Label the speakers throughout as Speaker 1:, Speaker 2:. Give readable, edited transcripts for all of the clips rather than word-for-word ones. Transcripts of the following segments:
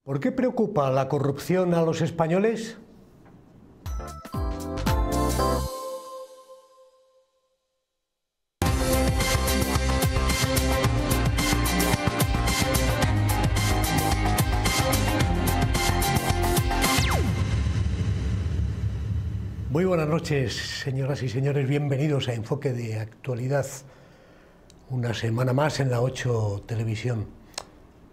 Speaker 1: ¿Por qué preocupa la corrupción a los españoles? Muy buenas noches, señoras y señores, bienvenidos a Enfoque de Actualidad, una semana más en la 8 Televisión.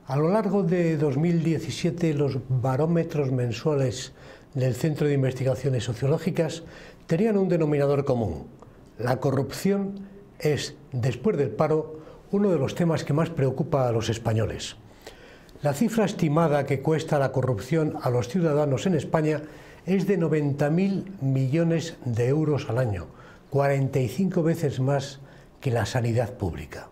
Speaker 1: A lo largo de 2017, los barómetros mensuales del Centro de Investigaciones Sociológicas tenían un denominador común. La corrupción es, después del paro, uno de los temas que más preocupa a los españoles. La cifra estimada que cuesta la corrupción a los ciudadanos en España es de 90.000 millones de euros al año, 45 veces más que la sanidad pública.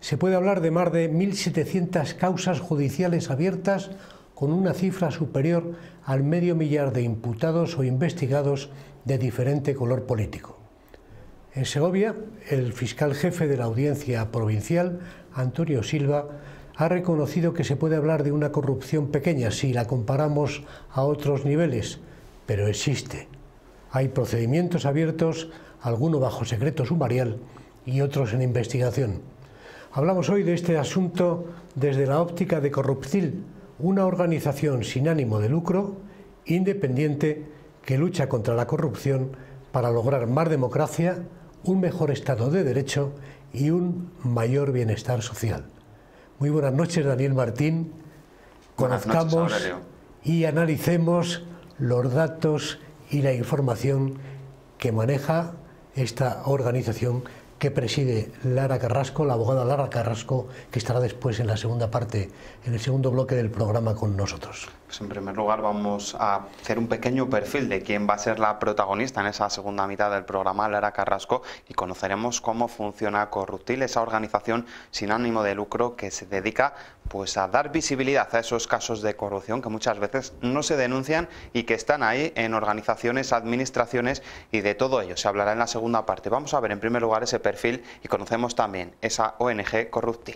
Speaker 1: Se puede hablar de más de 1.700 causas judiciales abiertas, con una cifra superior al medio millar de imputados o investigados de diferente color político. En Segovia, el fiscal jefe de la Audiencia Provincial, Antonio Silva, ha reconocido que se puede hablar de una corrupción pequeña si la comparamos a otros niveles, pero existe. Hay procedimientos abiertos, algunos bajo secreto sumarial y otros en investigación. Hablamos hoy de este asunto desde la óptica de Corruptil, una organización sin ánimo de lucro, independiente, que lucha contra la corrupción para lograr más democracia, un mejor Estado de Derecho y un mayor bienestar social. Muy buenas noches, Daniel Martín. Conozcamos y analicemos los datos y la información que maneja esta organización que preside Lara Carrasco, la abogada Lara Carrasco, que estará después en la segunda parte, en el segundo bloque del programa con nosotros.
Speaker 2: Pues en primer lugar vamos a hacer un pequeño perfil de quién va a ser la protagonista en esa segunda mitad del programa, Lara Carrasco, y conoceremos cómo funciona Corruptil, esa organización sin ánimo de lucro que se dedica pues a dar visibilidad a esos casos de corrupción que muchas veces no se denuncian y que están ahí en organizaciones, administraciones, y de todo ello se hablará en la segunda parte. Vamos a ver en primer lugar ese perfil y conocemos también esa ONG Corruptil.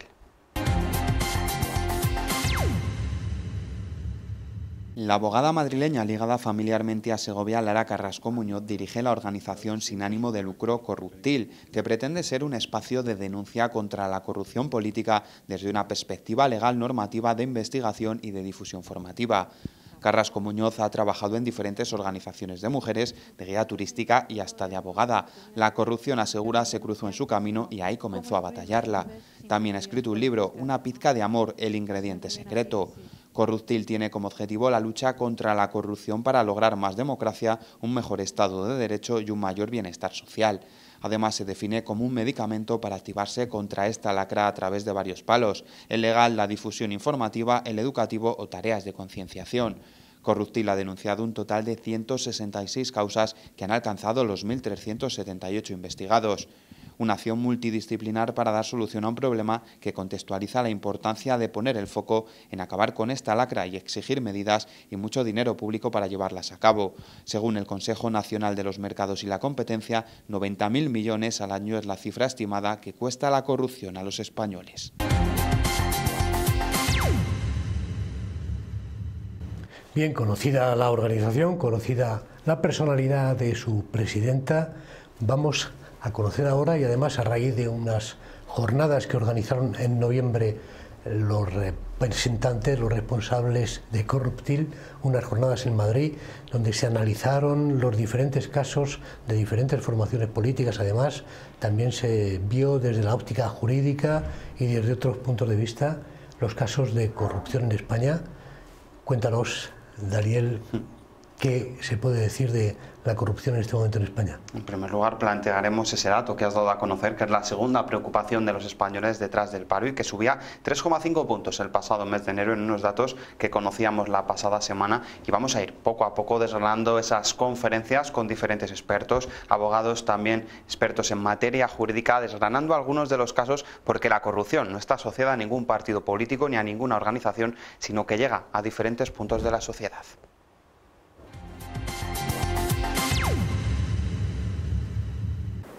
Speaker 2: La abogada madrileña ligada familiarmente a Segovia, Lara Carrasco Muñoz, dirige la organización sin ánimo de lucro Corruptil, que pretende ser un espacio de denuncia contra la corrupción política desde una perspectiva legal, normativa, de investigación y de difusión formativa. Carrasco Muñoz ha trabajado en diferentes organizaciones de mujeres, de guía turística y hasta de abogada. La corrupción, asegura, se cruzó en su camino y ahí comenzó a batallarla. También ha escrito un libro, Una pizca de amor, el ingrediente secreto. Corruptil tiene como objetivo la lucha contra la corrupción para lograr más democracia, un mejor Estado de Derecho y un mayor bienestar social. Además, se define como un medicamento para activarse contra esta lacra a través de varios palos: el legal, la difusión informativa, el educativo o tareas de concienciación. Corruptil ha denunciado un total de 166 causas que han alcanzado los 1.378 investigados. Una acción multidisciplinar para dar solución a un problema que contextualiza la importancia de poner el foco en acabar con esta lacra y exigir medidas y mucho dinero público para llevarlas a cabo. Según el Consejo Nacional de los Mercados y la Competencia, 90.000 millones al año es la cifra estimada que cuesta la corrupción a los españoles.
Speaker 1: Bien, conocida la organización, conocida la personalidad de su presidenta, vamos a conocer ahora, y además a raíz de unas jornadas que organizaron en noviembre los representantes, los responsables de Corruptil, unas jornadas en Madrid donde se analizaron los diferentes casos de diferentes formaciones políticas. Además, también se vio desde la óptica jurídica y desde otros puntos de vista los casos de corrupción en España. Cuéntanos, Daniel, ¿qué se puede decir de la corrupción en este momento en España?
Speaker 2: En primer lugar, plantearemos ese dato que has dado a conocer, que es la segunda preocupación de los españoles detrás del paro, y que subía 3,5 puntos el pasado mes de enero en unos datos que conocíamos la pasada semana. Y vamos a ir poco a poco desgranando esas conferencias con diferentes expertos, abogados, también expertos en materia jurídica, desgranando algunos de los casos, porque la corrupción no está asociada a ningún partido político ni a ninguna organización, sino que llega a diferentes puntos de la sociedad.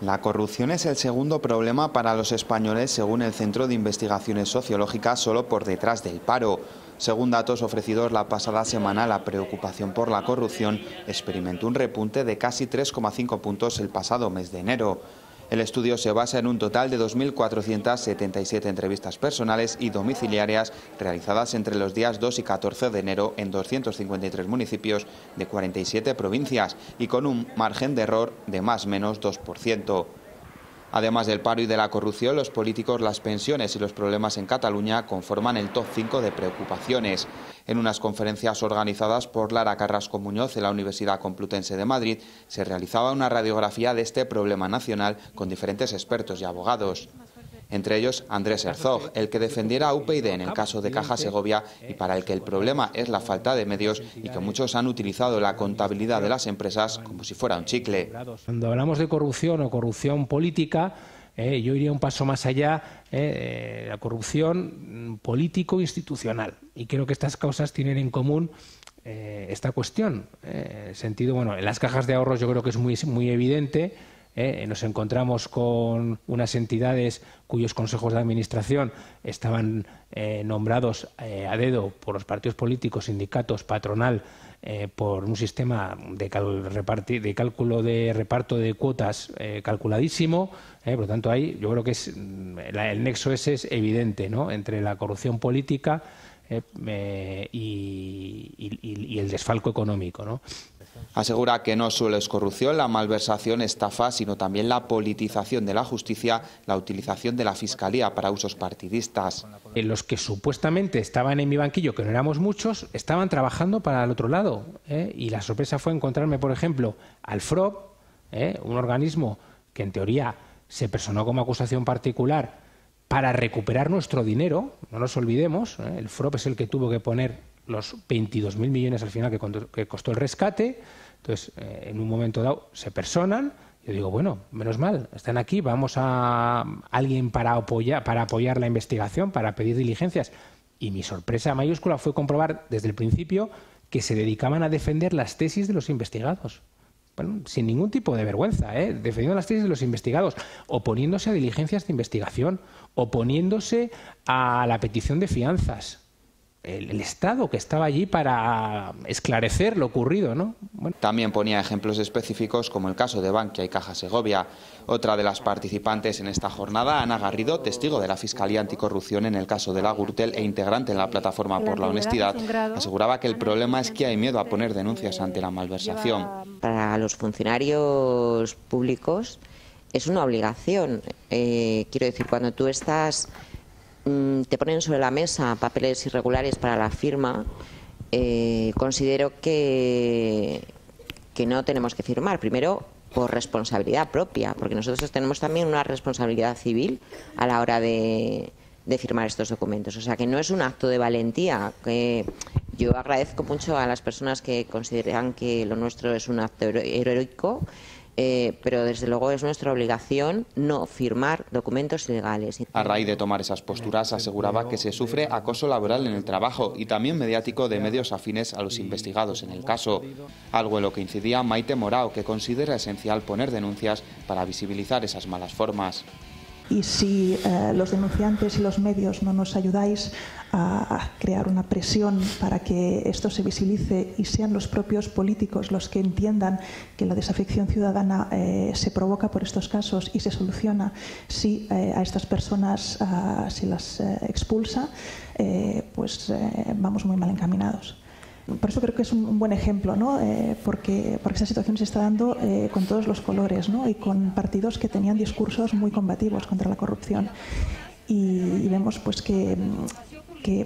Speaker 2: La corrupción es el segundo problema para los españoles según el Centro de Investigaciones Sociológicas, solo por detrás del paro. Según datos ofrecidos la pasada semana, la preocupación por la corrupción experimentó un repunte de casi 3,5 puntos el pasado mes de enero. El estudio se basa en un total de 2.477 entrevistas personales y domiciliarias realizadas entre los días 2 y 14 de enero en 253 municipios de 47 provincias y con un margen de error de más o menos 2%. Además del paro y de la corrupción, los políticos, las pensiones y los problemas en Cataluña conforman el top 5 de preocupaciones. En unas conferencias organizadas por Lara Carrasco Muñoz en la Universidad Complutense de Madrid, se realizaba una radiografía de este problema nacional con diferentes expertos y abogados. Entre ellos, Andrés Herzog, el que defendiera a UPyD en el caso de Caja Segovia y para el que el problema es la falta de medios y que muchos han utilizado la contabilidad de las empresas como si fuera un chicle.
Speaker 3: Cuando hablamos de corrupción o corrupción política, yo iría un paso más allá, la corrupción político-institucional. Y creo que estas causas tienen en común esta cuestión. Sentido, bueno, en las cajas de ahorros yo creo que es muy evidente. Nos encontramos con unas entidades cuyos consejos de administración estaban nombrados a dedo por los partidos políticos, sindicatos, patronal, por un sistema de cálculo de reparto de cuotas calculadísimo. Por lo tanto, ahí yo creo que el nexo ese es evidente, ¿no?, entre la corrupción política y el desfalco económico, ¿no?
Speaker 2: Asegura que no solo es corrupción, la malversación, estafa, sino también la politización de la justicia, la utilización de la Fiscalía para usos partidistas.
Speaker 3: Los que supuestamente estaban en mi banquillo, que no éramos muchos, estaban trabajando para el otro lado. Y la sorpresa fue encontrarme, por ejemplo, al FROP, un organismo que en teoría se personó como acusación particular para recuperar nuestro dinero. No nos olvidemos, el FROP es el que tuvo que poner los 22.000 millones al final que costó el rescate. Entonces, en un momento dado se personan. Yo digo, bueno, menos mal, están aquí, vamos a alguien para apoyar la investigación, para pedir diligencias. Y mi sorpresa mayúscula fue comprobar desde el principio que se dedicaban a defender las tesis de los investigados. Bueno, sin ningún tipo de vergüenza, defendiendo las tesis de los investigados, oponiéndose a diligencias de investigación, oponiéndose a la petición de fianzas. El Estado que estaba allí para esclarecer lo ocurrido, ¿no? Bueno.
Speaker 2: También ponía ejemplos específicos como el caso de Bankia y Caja Segovia. Otra de las participantes en esta jornada, Ana Garrido, testigo de la Fiscalía Anticorrupción en el caso de la Gürtel e integrante en la Plataforma por la Honestidad, aseguraba que el problema es que hay miedo a poner denuncias ante la malversación.
Speaker 4: Para los funcionarios públicos es una obligación. Quiero decir, cuando tú te ponen sobre la mesa papeles irregulares para la firma, considero que no tenemos que firmar. Primero, por responsabilidad propia, porque nosotros tenemos también una responsabilidad civil a la hora de firmar estos documentos. O sea, que no es un acto de valentía. Yo agradezco mucho a las personas que consideran que lo nuestro es un acto heroico, pero desde luego es nuestra obligación no firmar documentos ilegales.
Speaker 2: A raíz de tomar esas posturas aseguraba que se sufre acoso laboral en el trabajo y también mediático de medios afines a los investigados en el caso. Algo en lo que incidía Maite Morao, que considera esencial poner denuncias para visibilizar esas malas formas.
Speaker 5: Y si los denunciantes y los medios no nos ayudáis a crear una presión para que esto se visibilice y sean los propios políticos los que entiendan que la desafección ciudadana se provoca por estos casos y se soluciona si a estas personas se las expulsa, pues vamos muy mal encaminados. Por eso creo que es un buen ejemplo, ¿no? Porque esta situación se está dando con todos los colores, ¿no? Y con partidos que tenían discursos muy combativos contra la corrupción. Y vemos pues que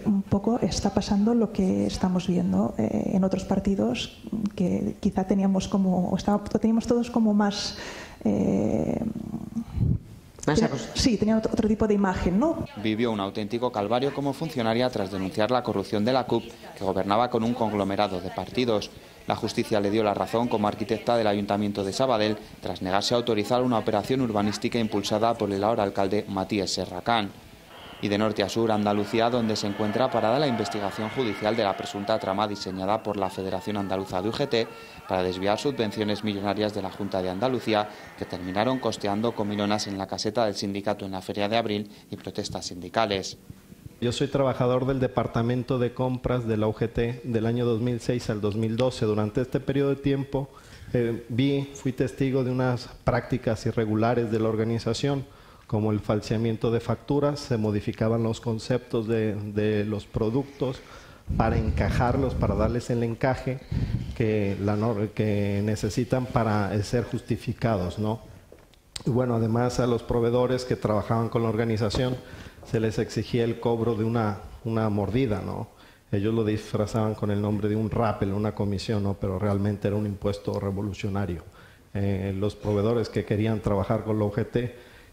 Speaker 5: un poco está pasando lo que estamos viendo en otros partidos que quizá teníamos todos como más... Sí, tenía otro tipo de imagen, ¿no?
Speaker 2: Vivió un auténtico calvario como funcionaria tras denunciar la corrupción de la CUP, que gobernaba con un conglomerado de partidos. La justicia le dio la razón como arquitecta del Ayuntamiento de Sabadell tras negarse a autorizar una operación urbanística impulsada por el ahora alcalde Matías Serracán. Y de norte a sur, Andalucía, donde se encuentra parada la investigación judicial de la presunta trama diseñada por la Federación Andaluza de UGT para desviar subvenciones millonarias de la Junta de Andalucía, que terminaron costeando comilonas en la caseta del sindicato en la Feria de Abril y protestas sindicales.
Speaker 6: Yo soy trabajador del Departamento de Compras de la UGT del año 2006 al 2012. Durante este periodo de tiempo fui testigo de unas prácticas irregulares de la organización, como el falseamiento de facturas. Se modificaban los conceptos de los productos para encajarlos, para darles el encaje que necesitan para ser justificados, ¿no? Y bueno, además a los proveedores que trabajaban con la organización se les exigía el cobro de una mordida, ¿no? Ellos lo disfrazaban con el nombre de un rappel, una comisión, ¿no? Pero realmente era un impuesto revolucionario. Los proveedores que querían trabajar con la UGT,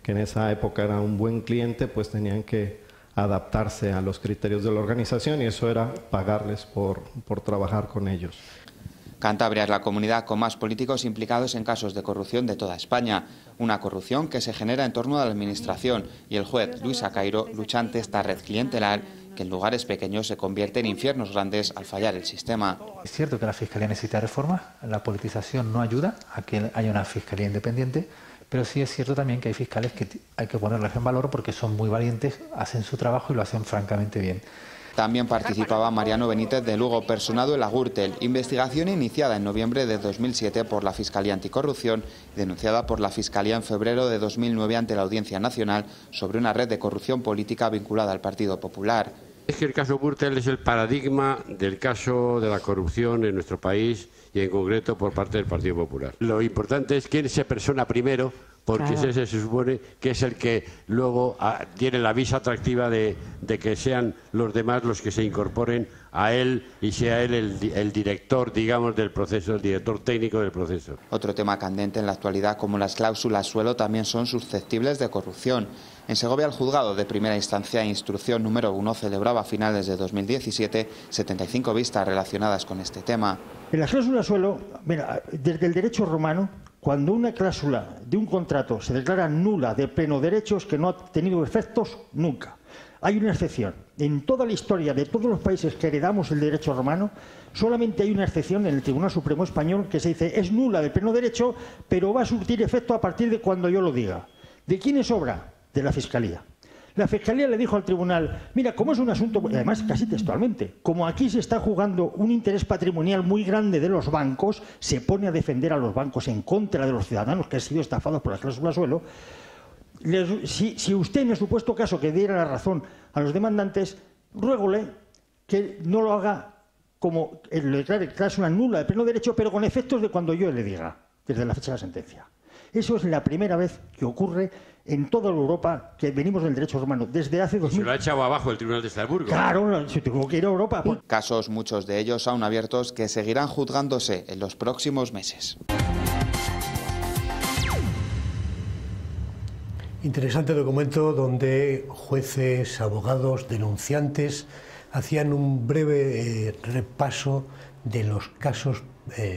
Speaker 6: que en esa época era un buen cliente, pues tenían que adaptarse a los criterios de la organización, y eso era pagarles por trabajar con ellos.
Speaker 2: Cantabria es la comunidad con más políticos implicados en casos de corrupción de toda España. Una corrupción que se genera en torno a la administración, y el juez Luis Acairo lucha ante esta red clientelar que en lugares pequeños se convierte en infiernos grandes al fallar el sistema.
Speaker 7: Es cierto que la Fiscalía necesita reformas, la politización no ayuda a que haya una Fiscalía independiente, pero sí es cierto también que hay fiscales que hay que ponerles en valor porque son muy valientes, hacen su trabajo y lo hacen francamente bien.
Speaker 2: También participaba Mariano Benítez de Lugo, personado en la Gürtel, investigación iniciada en noviembre de 2007 por la Fiscalía Anticorrupción y denunciada por la Fiscalía en febrero de 2009 ante la Audiencia Nacional sobre una red de corrupción política vinculada al Partido Popular.
Speaker 8: Es que el caso Gürtel es el paradigma del caso de la corrupción en nuestro país y en concreto por parte del Partido Popular. Lo importante es quién se persona primero, porque claro, ese se supone que es el que luego tiene la visa atractiva de que sean los demás los que se incorporen a él y sea él el director, digamos, del proceso, el director técnico del proceso.
Speaker 2: Otro tema candente en la actualidad, como las cláusulas suelo, también son susceptibles de corrupción. En Segovia, el juzgado de primera instancia e instrucción número 1 celebraba a finales de 2017 75 vistas relacionadas con este tema.
Speaker 9: En las cláusulas suelo, mira, desde el derecho romano, cuando una cláusula de un contrato se declara nula de pleno derecho es que no ha tenido efectos nunca. Hay una excepción. En toda la historia de todos los países que heredamos el derecho romano, solamente hay una excepción en el Tribunal Supremo Español que se dice es nula de pleno derecho, pero va a surtir efecto a partir de cuando yo lo diga. ¿De quién es obra? De la Fiscalía. La Fiscalía le dijo al tribunal, mira, como es un asunto, además casi textualmente, como aquí se está jugando un interés patrimonial muy grande de los bancos, se pone a defender a los bancos en contra de los ciudadanos que han sido estafados por las cláusulas suelo. Si usted, en el supuesto caso que diera la razón a los demandantes, ruégole que no lo haga como le declare cláusula nula de pleno derecho, pero con efectos de cuando yo le diga, desde la fecha de la sentencia. Eso es la primera vez que ocurre en toda Europa, que venimos del derecho romano, desde hace 2000...
Speaker 8: Se lo ha echado abajo el Tribunal de Estrasburgo.
Speaker 9: Claro, se tuvo que ir a Europa.
Speaker 2: Casos, muchos de ellos aún abiertos, que seguirán juzgándose en los próximos meses.
Speaker 1: Interesante documento donde jueces, abogados, denunciantes hacían un breve repaso de los casos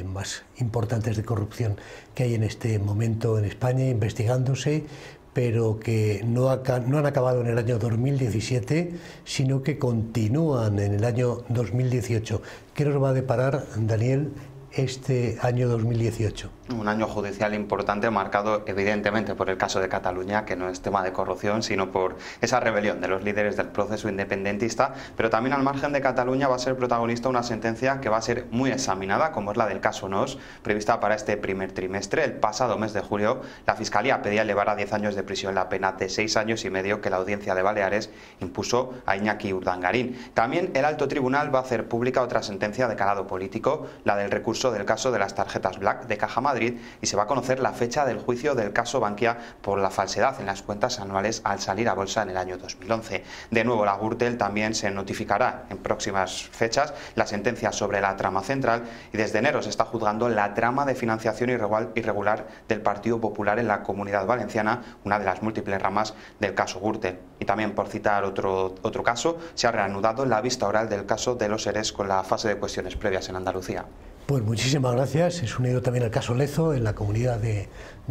Speaker 1: más importantes de corrupción que hay en este momento en España, investigándose, pero que no han acabado en el año 2017, sino que continúan en el año 2018. ¿Qué nos va a deparar, Daniel, este año 2018?
Speaker 10: Un año judicial importante, marcado evidentemente por el caso de Cataluña, que no es tema de corrupción, sino por esa rebelión de los líderes del proceso independentista, pero también al margen de Cataluña va a ser protagonista una sentencia que va a ser muy examinada, como es la del caso Nos, prevista para este primer trimestre. El pasado mes de julio, la Fiscalía pedía elevar a 10 años de prisión la pena de 6 años y medio que la Audiencia de Baleares impuso a Iñaki Urdangarín. También el Alto Tribunal va a hacer pública otra sentencia de calado político, la del recurso del caso de las tarjetas Black de Caja Madrid, y se va a conocer la fecha del juicio del caso Bankia por la falsedad en las cuentas anuales al salir a bolsa en el año 2011. De nuevo, la Gürtel también se notificará en próximas fechas la sentencia sobre la trama central, y desde enero se está juzgando la trama de financiación irregular del Partido Popular en la Comunidad Valenciana, una de las múltiples ramas del caso Gürtel. Y también, por citar otro caso, se ha reanudado la vista oral del caso de los ERES con la fase de cuestiones previas en Andalucía.
Speaker 1: Pues muchísimas gracias. Es unido también al caso Lezo en la Comunidad de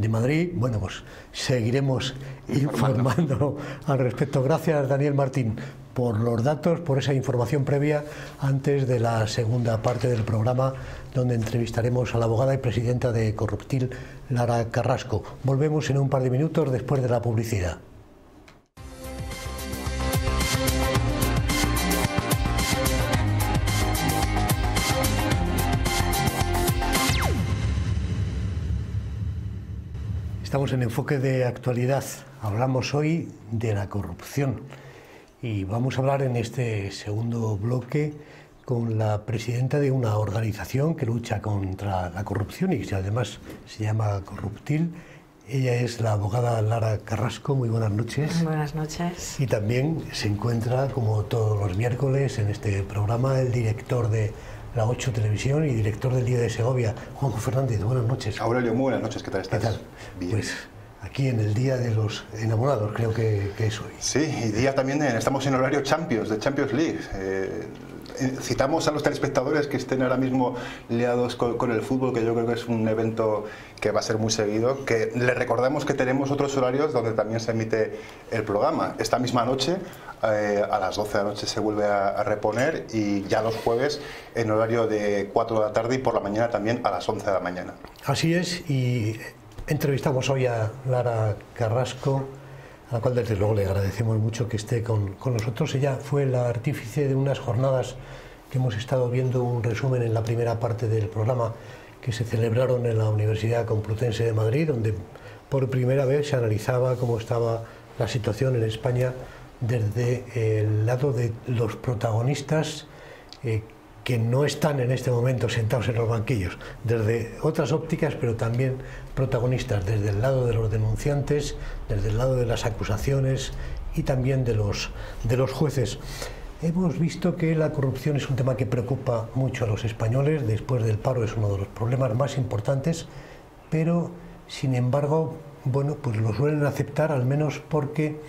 Speaker 1: Madrid. Bueno, pues seguiremos informando al respecto. Gracias, Daniel Martín, por los datos, por esa información previa antes de la segunda parte del programa, donde entrevistaremos a la abogada y presidenta de Corruptil, Lara Carrasco. Volvemos en un par de minutos después de la publicidad. Estamos en Enfoque de Actualidad. Hablamos hoy de la corrupción y vamos a hablar en este segundo bloque con la presidenta de una organización que lucha contra la corrupción y que además se llama Corruptil. Ella es la abogada Lara Carrasco. Muy buenas noches.
Speaker 11: Buenas noches.
Speaker 1: Y también se encuentra, como todos los miércoles, en este programa el director de La 8 Televisión y director del Día de Segovia, Juanjo Fernández. Buenas noches.
Speaker 12: Aurelio, muy buenas noches. ¿Qué tal estás?
Speaker 1: ¿Qué tal?
Speaker 12: Bien.
Speaker 1: Pues aquí en el Día de los Enamorados, creo que es hoy.
Speaker 12: Sí, y día también estamos en horario Champions, de Champions League. Citamos a los telespectadores que estén ahora mismo liados con el fútbol, que yo creo que es un evento que va a ser muy seguido, que les recordamos que tenemos otros horarios donde también se emite el programa. Esta misma noche, a las 12 de la noche se vuelve a reponer, y ya los jueves en horario de 4 de la tarde y por la mañana también a las 11 de la mañana.
Speaker 1: Así es, y entrevistamos hoy a Lara Carrasco, a la cual desde luego le agradecemos mucho que esté con nosotros. Ella fue la artífice de unas jornadas que hemos estado viendo un resumen en la primera parte del programa, que se celebraron en la Universidad Complutense de Madrid, donde por primera vez se analizaba cómo estaba la situación en España desde el lado de los protagonistas que no están en este momento sentados en los banquillos, desde otras ópticas, pero también protagonistas desde el lado de los denunciantes, desde el lado de las acusaciones y también de los jueces. Hemos visto que la corrupción es un tema que preocupa mucho a los españoles. Después del paro es uno de los problemas más importantes, pero sin embargo, bueno, pues lo suelen aceptar, al menos porque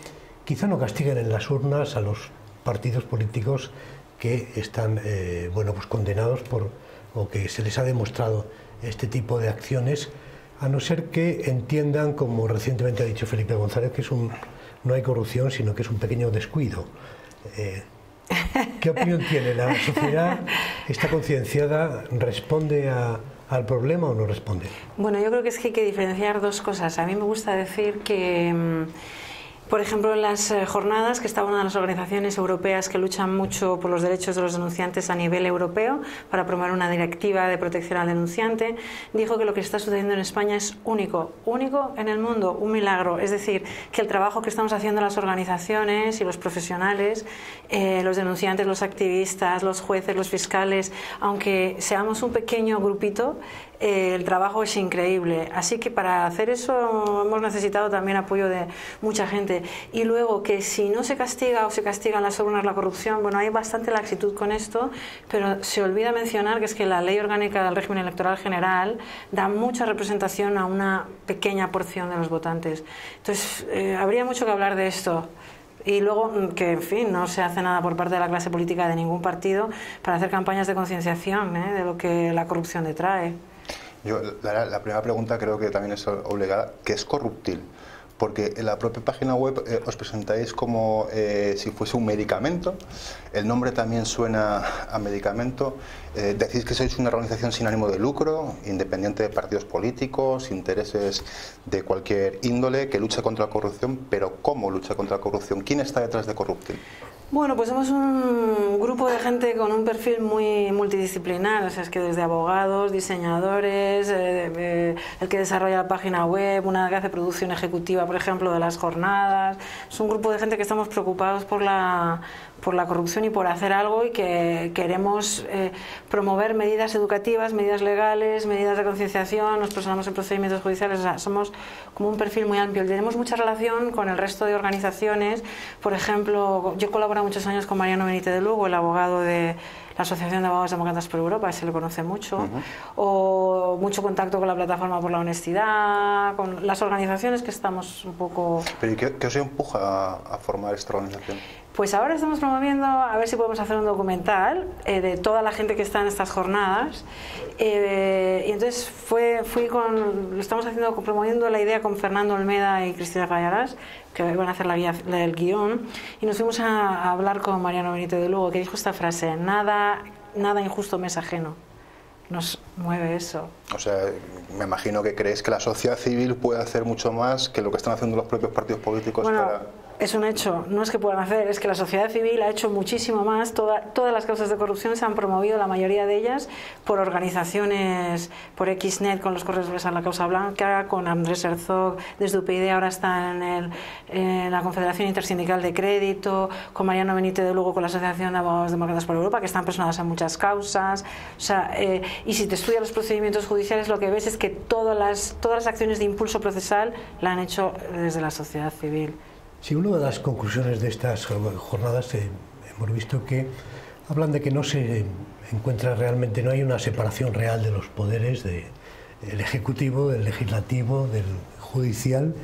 Speaker 1: quizá no castiguen en las urnas a los partidos políticos que están pues condenados o que se les ha demostrado este tipo de acciones, a no ser que entiendan, como recientemente ha dicho Felipe González, que no hay corrupción, sino que es un pequeño descuido. ¿Qué opinión tiene? ¿La sociedad está concienciada? ¿Responde al problema o no responde?
Speaker 11: Bueno, yo creo que es que hay que diferenciar dos cosas. A mí me gusta decir que, por ejemplo, en las jornadas, que estaba una de las organizaciones europeas que luchan mucho por los derechos de los denunciantes a nivel europeo para promover una directiva de protección al denunciante, dijo que lo que está sucediendo en España es único en el mundo, un milagro. Es decir, que el trabajo que estamos haciendo las organizaciones y los profesionales, los denunciantes, los activistas, los jueces, los fiscales, aunque seamos un pequeño grupito, el trabajo es increíble. Así que para hacer eso hemos necesitado también apoyo de mucha gente. Y luego que si no se castiga o se castiga en las urnas la corrupción, bueno, hay bastante laxitud con esto, pero se olvida mencionar que es que la Ley Orgánica del Régimen Electoral General da mucha representación a una pequeña porción de los votantes. Entonces, habría mucho que hablar de esto. Y luego que, en fin, no se hace nada por parte de la clase política de ningún partido para hacer campañas de concienciación de lo que la corrupción detrae.
Speaker 12: Yo, la primera pregunta creo que también es obligada. ¿Qué es Corruptil? Porque en la propia página web os presentáis como si fuese un medicamento. El nombre también suena a medicamento. Decís que sois una organización sin ánimo de lucro, independiente de partidos políticos, intereses de cualquier índole, que lucha contra la corrupción. Pero ¿cómo lucha contra la corrupción? ¿Quién está detrás de Corruptil?
Speaker 11: Bueno, pues somos un grupo de gente con un perfil muy multidisciplinar, o sea, es que desde abogados, diseñadores, el que desarrolla la página web, una que hace producción ejecutiva, por ejemplo, de las jornadas. Es un grupo de gente que estamos preocupados por la corrupción y por hacer algo, y que queremos promover medidas educativas, medidas legales, medidas de concienciación, nos personamos en procedimientos judiciales, o sea, somos como un perfil muy amplio. Tenemos mucha relación con el resto de organizaciones. Por ejemplo, yo colaboro muchos años con Mariano Benítez de Lugo, el abogado de la Asociación de Abogados Demócratas por Europa, se le conoce mucho, o mucho contacto con la Plataforma por la Honestidad, con las organizaciones que estamos un poco...
Speaker 12: ¿Pero y qué os empuja a formar esta organización?
Speaker 11: Pues ahora estamos promoviendo, a ver si podemos hacer un documental de toda la gente que está en estas jornadas, y entonces lo estamos haciendo, promoviendo la idea con Fernando Olmeda y Cristina Gallarás, que van a hacer el guión, y nos fuimos a hablar con Mariano Benítez de Lugo, que dijo esta frase: nada injusto me es ajeno. Nos mueve eso.
Speaker 12: O sea, me imagino que creéis que la sociedad civil puede hacer mucho más que lo que están haciendo los propios partidos políticos
Speaker 11: Es un hecho, no es que puedan hacer, es que la sociedad civil ha hecho muchísimo más. Todas las causas de corrupción se han promovido, la mayoría de ellas, por organizaciones, por Xnet, con los corredores a la causa blanca, con Andrés Herzog, desde UPyD, ahora está en la Confederación Intersindical de Crédito, con Mariano Benítez de Lugo, con la Asociación de Abogados Demócratas por Europa, que están personadas en muchas causas. O sea, y si te estudias los procedimientos judiciales, lo que ves es que todas las acciones de impulso procesal la han hecho desde la sociedad civil.
Speaker 1: Sí, una de las conclusiones de estas jornadas hemos visto que hablan de que no se encuentra realmente, no hay una separación real de los poderes del Ejecutivo, del Legislativo, del Judicial,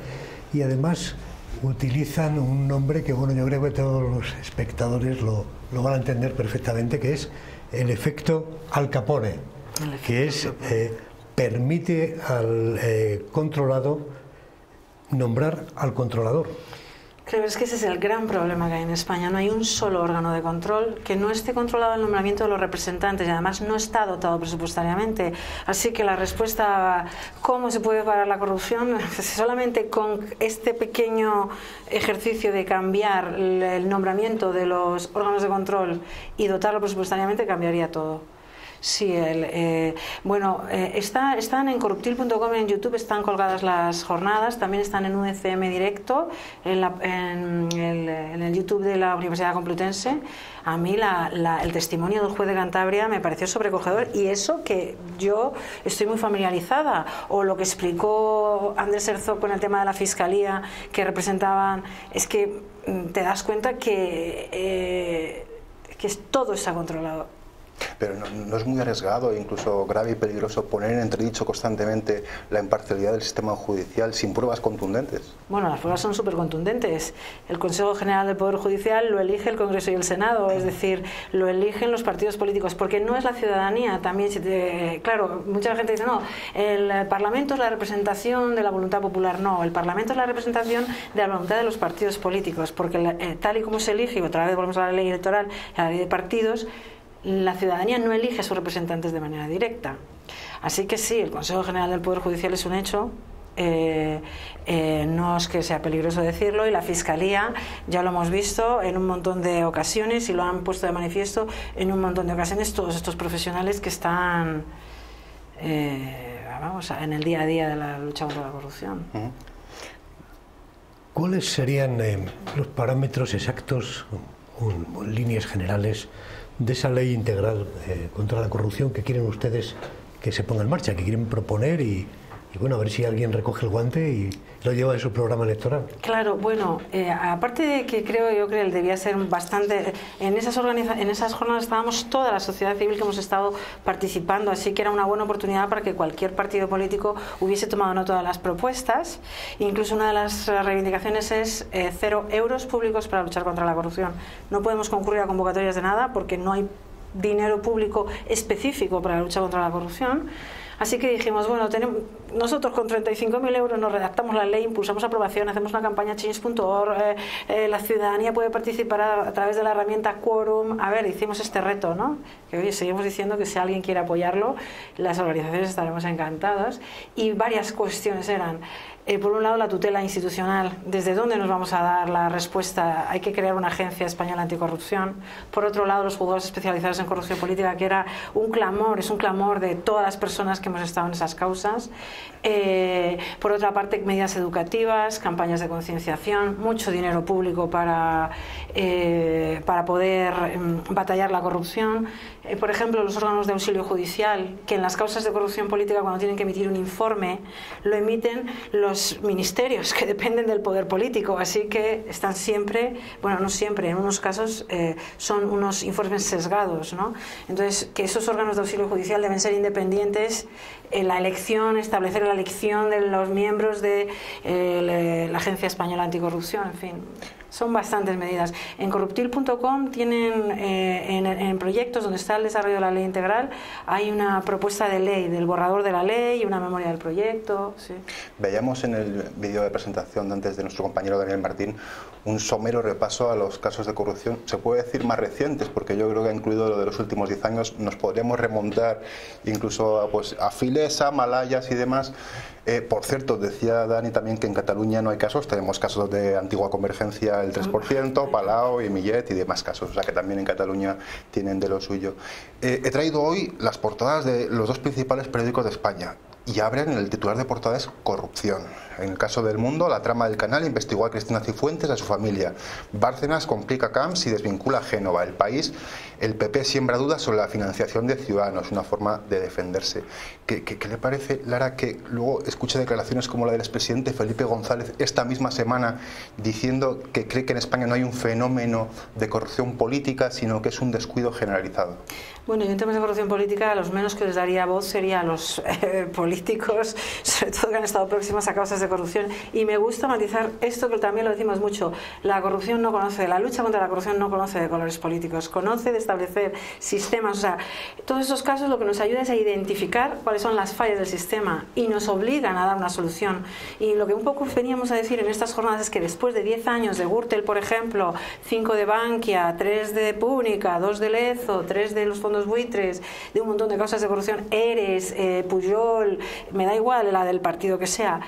Speaker 1: y además utilizan un nombre que, bueno, yo creo que todos los espectadores lo van a entender perfectamente, que es el efecto Al Capone, que es permite al controlado nombrar al controlador.
Speaker 11: Creo que ese es el gran problema que hay en España. No hay un solo órgano de control que no esté controlado el nombramiento de los representantes, y además no está dotado presupuestariamente. Así que la respuesta a cómo se puede parar la corrupción, solamente con este pequeño ejercicio de cambiar el nombramiento de los órganos de control y dotarlo presupuestariamente, cambiaría todo. Sí, están en corruptil.com, en YouTube están colgadas las jornadas, también están en UCM Directo, en el YouTube de la Universidad Complutense. A mí el testimonio del juez de Cantabria me pareció sobrecogedor, y eso que yo estoy muy familiarizada, o lo que explicó Andrés Herzog con el tema de la Fiscalía, que representaban, es que te das cuenta que todo está controlado.
Speaker 12: Pero no es muy arriesgado e incluso grave y peligroso poner en entredicho constantemente la imparcialidad del sistema judicial sin pruebas contundentes.
Speaker 11: Bueno, las pruebas son súper contundentes. El Consejo General del Poder Judicial lo elige el Congreso y el Senado, es decir, lo eligen los partidos políticos, porque no es la ciudadanía. También, claro, mucha gente dice, no, el Parlamento es la representación de la voluntad popular. No, el Parlamento es la representación de la voluntad de los partidos políticos, porque tal y como se elige, y otra vez volvemos a la ley electoral, a la ley de partidos, la ciudadanía no elige a sus representantes de manera directa. Así que sí, el Consejo General del Poder Judicial es un hecho, no es que sea peligroso decirlo, y la Fiscalía ya lo hemos visto en un montón de ocasiones y lo han puesto de manifiesto en un montón de ocasiones todos estos profesionales que están en el día a día de la lucha contra la corrupción.
Speaker 1: ¿Cuáles serían los parámetros exactos o líneas generales de esa ley integral contra la corrupción que quieren ustedes que se ponga en marcha, que quieren proponer y bueno, a ver si alguien recoge el guante y lo lleva en su programa electoral?
Speaker 11: Claro, bueno, aparte de que yo creo que debía ser bastante... En esas jornadas estábamos toda la sociedad civil que hemos estado participando, así que era una buena oportunidad para que cualquier partido político hubiese tomado nota de las propuestas. Incluso una de las reivindicaciones es 0 euros públicos para luchar contra la corrupción. No podemos concurrir a convocatorias de nada porque no hay dinero público específico para la lucha contra la corrupción. Así que dijimos, bueno, nosotros con 35.000 euros nos redactamos la ley, impulsamos aprobación, hacemos una campaña change.org, la ciudadanía puede participar a través de la herramienta Quorum. A ver, hicimos este reto, ¿no? Que oye, seguimos diciendo que si alguien quiere apoyarlo, las organizaciones estaremos encantadas. Y varias cuestiones eran, por un lado, la tutela institucional. ¿Desde dónde nos vamos a dar la respuesta? Hay que crear una agencia española anticorrupción. Por otro lado, los juzgados especializados en corrupción política, que era un clamor, es un clamor de todas las personas que hemos estado en esas causas. Por otra parte, medidas educativas, campañas de concienciación, mucho dinero público para poder batallar la corrupción. Por ejemplo, los órganos de auxilio judicial, que en las causas de corrupción política, cuando tienen que emitir un informe, lo emiten los ministerios, que dependen del poder político, así que están siempre, bueno, no siempre, en unos casos son unos informes sesgados, ¿no? Entonces, que esos órganos de auxilio judicial deben ser independientes en la elección, establecer la elección de los miembros de la Agencia Española Anticorrupción, en fin. Son bastantes medidas. En corruptil.com tienen en proyectos donde está el desarrollo de la ley integral, hay una propuesta de ley, del borrador de la ley y una memoria del proyecto. Sí.
Speaker 12: Veíamos en el vídeo de presentación de antes de nuestro compañero Daniel Martín un somero repaso a los casos de corrupción, se puede decir más recientes, porque yo creo que ha incluido lo de los últimos 10 años, nos podríamos remontar incluso a Filesa, Malayas y demás. Por cierto, decía Dani también que en Cataluña no hay casos, tenemos casos de antigua convergencia multa del 3%, Palau y Millet y demás casos, o sea que también en Cataluña tienen de lo suyo. He traído hoy las portadas de los dos principales periódicos de España y abren el titular de portada es corrupción. En el caso del Mundo, la trama del Canal investigó a Cristina Cifuentes y a su familia. Bárcenas complica Camps y desvincula a Génova. El País, el PP siembra dudas sobre la financiación de Ciudadanos, una forma de defenderse. ¿Qué le parece, Lara, que luego escuche declaraciones como la del expresidente Felipe González esta misma semana diciendo que cree que en España no hay un fenómeno de corrupción política, sino que es un descuido generalizado?
Speaker 11: Bueno, yo en temas de corrupción política, los menos que les daría voz sería a los políticos, sobre todo que han estado próximos a causas de corrupción. Y me gusta matizar esto, que también lo decimos mucho: la corrupción no conoce, la lucha contra la corrupción no conoce de colores políticos, conoce de establecer sistemas. O sea, todos esos casos lo que nos ayuda es a identificar cuáles son las fallas del sistema y nos obligan a dar una solución. Y lo que un poco veníamos a decir en estas jornadas es que después de 10 años de Gürtel, por ejemplo, 5 de Bankia, 3 de Púnica, 2 de Lezo, 3 de los fondos buitres, de un montón de causas de corrupción, Eres, Pujol, me da igual la del partido que sea,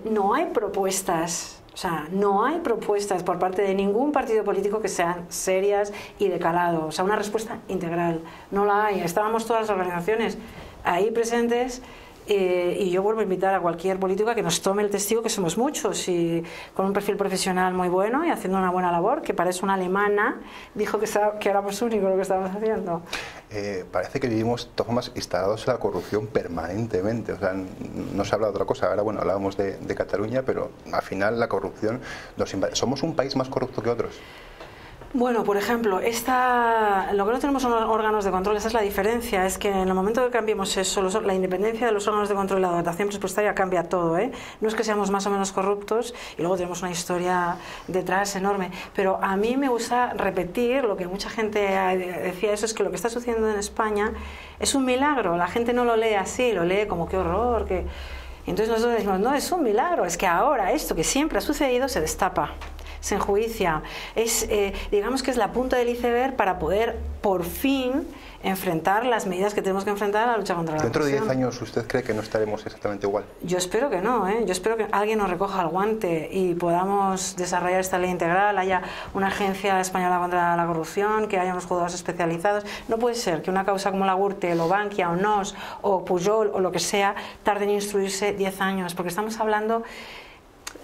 Speaker 11: no hay propuestas, o sea, no hay propuestas por parte de ningún partido político que sean serias y de calado, o sea, una respuesta integral, no la hay. Estábamos todas las organizaciones ahí presentes. Y yo vuelvo a invitar a cualquier político a que nos tome el testigo, que somos muchos y con un perfil profesional muy bueno y haciendo una buena labor, que parece una alemana, dijo que éramos únicos lo que estábamos haciendo.
Speaker 12: Parece que vivimos de todas formas instalados en la corrupción permanentemente, o sea, no se habla de otra cosa. Ahora, bueno, hablábamos de Cataluña, pero al final la corrupción nos invade. ¿Somos un país más corrupto que otros?
Speaker 11: Bueno, por ejemplo, lo que no tenemos son órganos de control. Esa es la diferencia, es que en el momento que cambiemos eso, la independencia de los órganos de control y la dotación presupuestaria cambia todo, ¿eh? No es que seamos más o menos corruptos y luego tenemos una historia detrás enorme, pero a mí me gusta repetir lo que mucha gente decía, eso es que lo que está sucediendo en España es un milagro. La gente no lo lee así, lo lee como qué horror, que... Entonces nosotros decimos, no, es un milagro, es que ahora esto que siempre ha sucedido se destapa, se enjuicia, digamos que es la punta del iceberg para poder por fin enfrentar las medidas que tenemos que enfrentar a la lucha contra la corrupción.
Speaker 12: ¿Dentro de 10 años usted cree que no estaremos exactamente igual?
Speaker 11: Yo espero que no, yo espero que alguien nos recoja el guante y podamos desarrollar esta ley integral, haya una agencia española contra la corrupción, que haya unos juzgados especializados. No puede ser que una causa como la Gürtel o Bankia o NOS o Pujol o lo que sea tarde en instruirse 10 años, porque estamos hablando...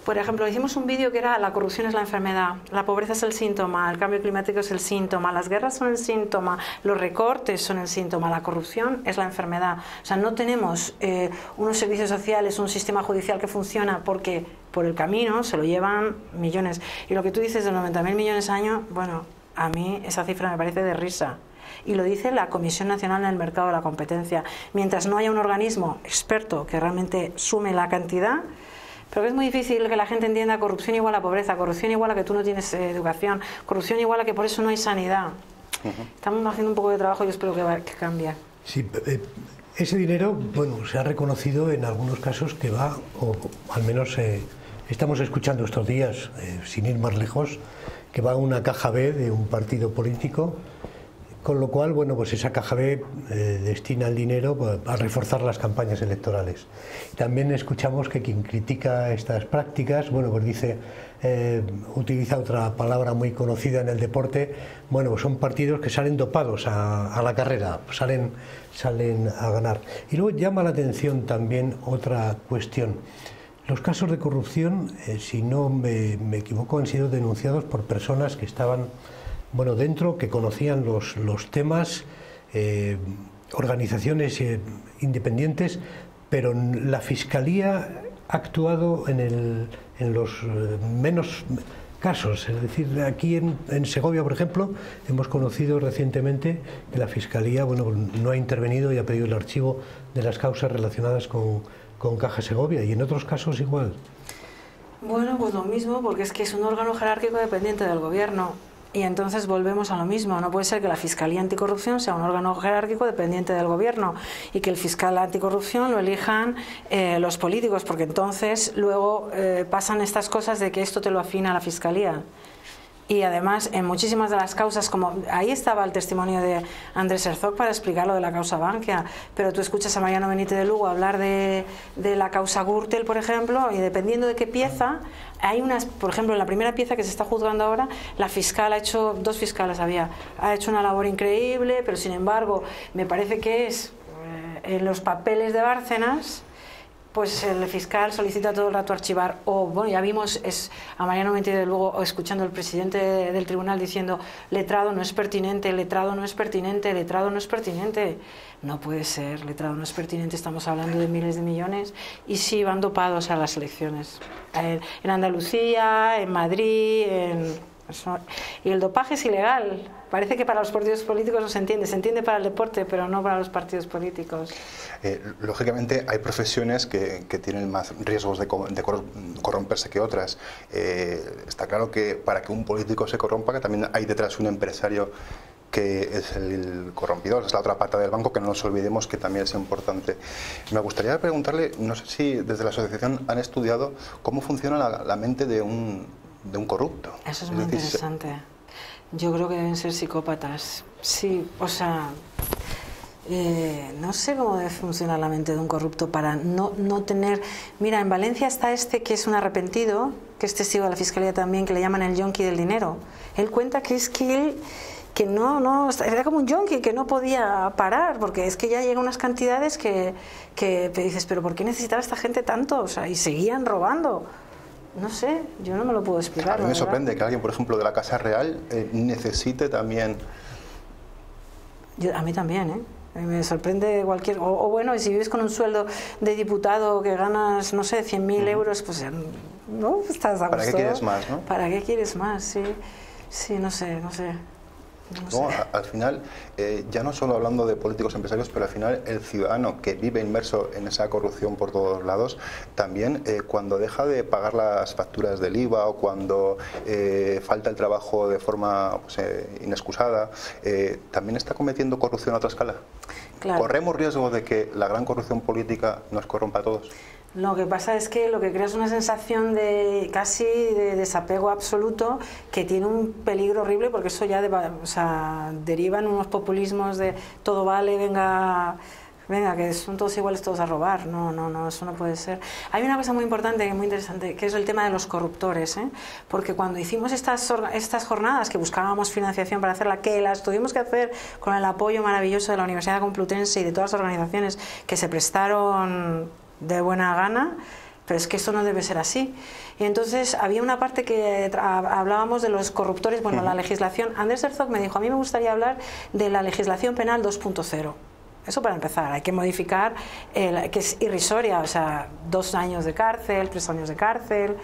Speaker 11: Por ejemplo, hicimos un vídeo que era la corrupción es la enfermedad, la pobreza es el síntoma, el cambio climático es el síntoma, las guerras son el síntoma, los recortes son el síntoma, la corrupción es la enfermedad. O sea, no tenemos unos servicios sociales, un sistema judicial que funciona porque por el camino se lo llevan millones. Y lo que tú dices de 90.000 millones al año, bueno, a mí esa cifra me parece de risa. Y lo dice la Comisión Nacional del Mercado de la Competencia. Mientras no haya un organismo experto que realmente sume la cantidad... Pero es muy difícil que la gente entienda corrupción igual a pobreza, corrupción igual a que tú no tienes educación, corrupción igual a que por eso no hay sanidad. Estamos haciendo un poco de trabajo y espero que cambie.
Speaker 1: Sí, ese dinero, bueno, se ha reconocido en algunos casos que va, o al menos estamos escuchando estos días, sin ir más lejos, que va a una caja B de un partido político, con lo cual, bueno, pues esa caja B destina el dinero a reforzar las campañas electorales. También escuchamos que quien critica estas prácticas, bueno, pues dice, utiliza otra palabra muy conocida en el deporte, bueno, pues son partidos que salen dopados a la carrera, salen a ganar. Y luego llama la atención también otra cuestión. Los casos de corrupción, si no me equivoco, han sido denunciados por personas que estaban... bueno, dentro, que conocían los temas, organizaciones independientes, pero la Fiscalía ha actuado en los menos casos. Es decir, aquí en Segovia, por ejemplo, hemos conocido recientemente que la Fiscalía, bueno, no ha intervenido y ha pedido el archivo de las causas relacionadas con Caja Segovia, y en otros casos igual.
Speaker 11: Bueno, pues lo mismo, porque es que es un órgano jerárquico dependiente del gobierno. Y entonces volvemos a lo mismo. No puede ser que la Fiscalía Anticorrupción sea un órgano jerárquico dependiente del gobierno y que el fiscal anticorrupción lo elijan los políticos, porque entonces luego pasan estas cosas de que esto te lo afina la Fiscalía. Y además, en muchísimas de las causas, como ahí estaba el testimonio de Andrés Herzog para explicar lo de la causa Bankia, pero tú escuchas a Mariano Benítez de Lugo hablar de la causa Gürtel, por ejemplo, y dependiendo de qué pieza, hay unas, por ejemplo, en la primera pieza que se está juzgando ahora, la fiscal ha hecho, 2 fiscales ha hecho una labor increíble, pero sin embargo, me parece que es en los papeles de Bárcenas, pues el fiscal solicita todo el rato archivar, o bueno, ya vimos a Mariano Benítez de Lugo escuchando al presidente del tribunal diciendo letrado no es pertinente, letrado no es pertinente, letrado no es pertinente. No puede ser, letrado no es pertinente, estamos hablando de miles de millones, y sí van dopados a las elecciones. En Andalucía, en Madrid, y el dopaje es ilegal. Parece que para los partidos políticos no se entiende para el deporte, pero no para los partidos políticos.
Speaker 12: Lógicamente hay profesiones que tienen más riesgos de corromperse que otras. Está claro que para que un político se corrompa, que también hay detrás un empresario que es el corrompidor, es la otra pata del banco, que no nos olvidemos que también es importante. Me gustaría preguntarle, no sé si desde la asociación han estudiado cómo funciona la mente de un corrupto.
Speaker 11: Eso es muy interesante. Yo creo que deben ser psicópatas. Sí, o sea, no sé cómo debe funcionar la mente de un corrupto para no tener... Mira, en Valencia está que es un arrepentido, que es testigo de la Fiscalía también, que le llaman el yonki del dinero. Él cuenta que es que él... era como un yonki que no podía parar, porque es que ya llegan unas cantidades que te dices, pero ¿por qué necesitaba esta gente tanto? O sea, y seguían robando. No sé, yo no me lo puedo explicar.
Speaker 12: A mí me sorprende que alguien, por ejemplo, de la Casa Real necesite también...
Speaker 11: A mí también, ¿eh? Me sorprende cualquier... O bueno, y si vives con un sueldo de diputado que ganas, no sé, 100.000 euros, pues no estás a gusto.
Speaker 12: ¿Para qué quieres más, no?
Speaker 11: ¿Para qué quieres más? Sí, sí, no sé.
Speaker 12: No, al final, ya no solo hablando de políticos empresarios, pero al final el ciudadano que vive inmerso en esa corrupción por todos lados, también cuando deja de pagar las facturas del IVA o cuando falta el trabajo de forma inexcusada, también está cometiendo corrupción a otra escala.
Speaker 11: Claro.
Speaker 12: ¿Corremos riesgo de que la gran corrupción política nos corrompa a todos?
Speaker 11: Lo que pasa es que lo que crea es una sensación de casi de desapego absoluto, que tiene un peligro horrible, porque eso ya deriva en unos populismos de todo vale, venga, que son todos iguales, todos a robar. No, eso no puede ser. Hay una cosa muy importante, muy interesante, que es el tema de los corruptores, porque cuando hicimos estas jornadas que buscábamos financiación para hacerla, que las tuvimos que hacer con el apoyo maravilloso de la Universidad Complutense y de todas las organizaciones que se prestaron de buena gana, pero es que eso no debe ser así. Y entonces había una parte que hablábamos de los corruptores, bueno, la legislación. Andrés Herzog me dijo, a mí me gustaría hablar de la legislación penal 2.0. Eso para empezar, hay que modificar, que es irrisoria, o sea, 2 años de cárcel, 3 años de cárcel.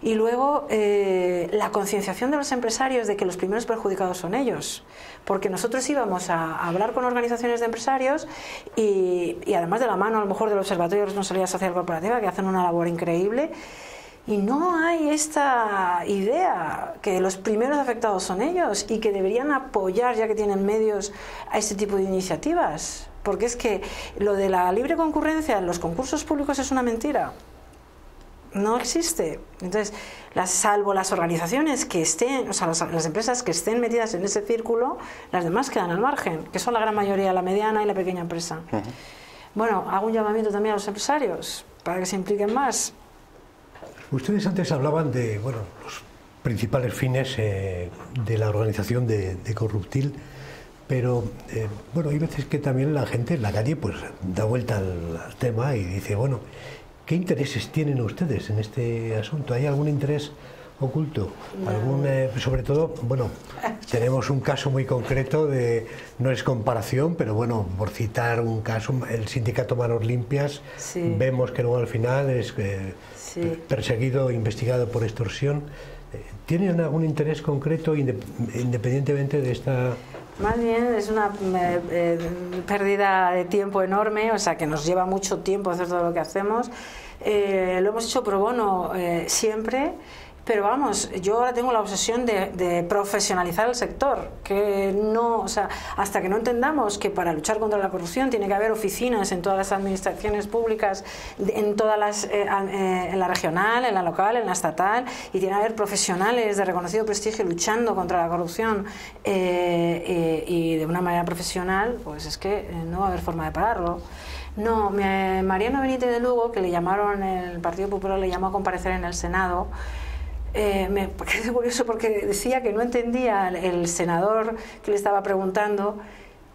Speaker 11: Y luego la concienciación de los empresarios de que los primeros perjudicados son ellos, porque nosotros íbamos a hablar con organizaciones de empresarios y además de la mano a lo mejor del Observatorio de Responsabilidad Social Corporativa, que hacen una labor increíble, y no hay esta idea que los primeros afectados son ellos y que deberían apoyar, ya que tienen medios, a este tipo de iniciativas, porque es que lo de la libre concurrencia en los concursos públicos es una mentira. No existe. Entonces, salvo las organizaciones que estén, o sea, las empresas que estén metidas en ese círculo, las demás quedan al margen, que son la gran mayoría, la mediana y la pequeña empresa. Bueno, hago un llamamiento también a los empresarios para que se impliquen más.
Speaker 1: Ustedes antes hablaban de los principales fines de la organización de Corruptil, pero hay veces que también la gente en la calle pues da vuelta al tema y dice, ¿qué intereses tienen ustedes en este asunto? ¿Hay algún interés oculto? Sobre todo, tenemos un caso muy concreto no es comparación, pero por citar un caso, el sindicato Manos Limpias, sí. Vemos que luego al final es perseguido, investigado por extorsión. ¿Tienen algún interés concreto independientemente de esta...?
Speaker 11: Más bien es una pérdida de tiempo enorme, o sea que nos lleva mucho tiempo hacer todo lo que hacemos. Lo hemos hecho pro bono siempre, pero vamos, yo ahora tengo la obsesión de profesionalizar el sector, que no, o sea, hasta que no entendamos que para luchar contra la corrupción tiene que haber oficinas en todas las administraciones públicas, en todas las, en la regional, en la local, en la estatal, y tiene que haber profesionales de reconocido prestigio luchando contra la corrupción y de una manera profesional, pues es que no va a haber forma de pararlo. No, Mariano Benítez de Lugo, que le llamaron, el Partido Popular le llamó a comparecer en el Senado, me parece curioso porque decía que no entendía el senador que le estaba preguntando,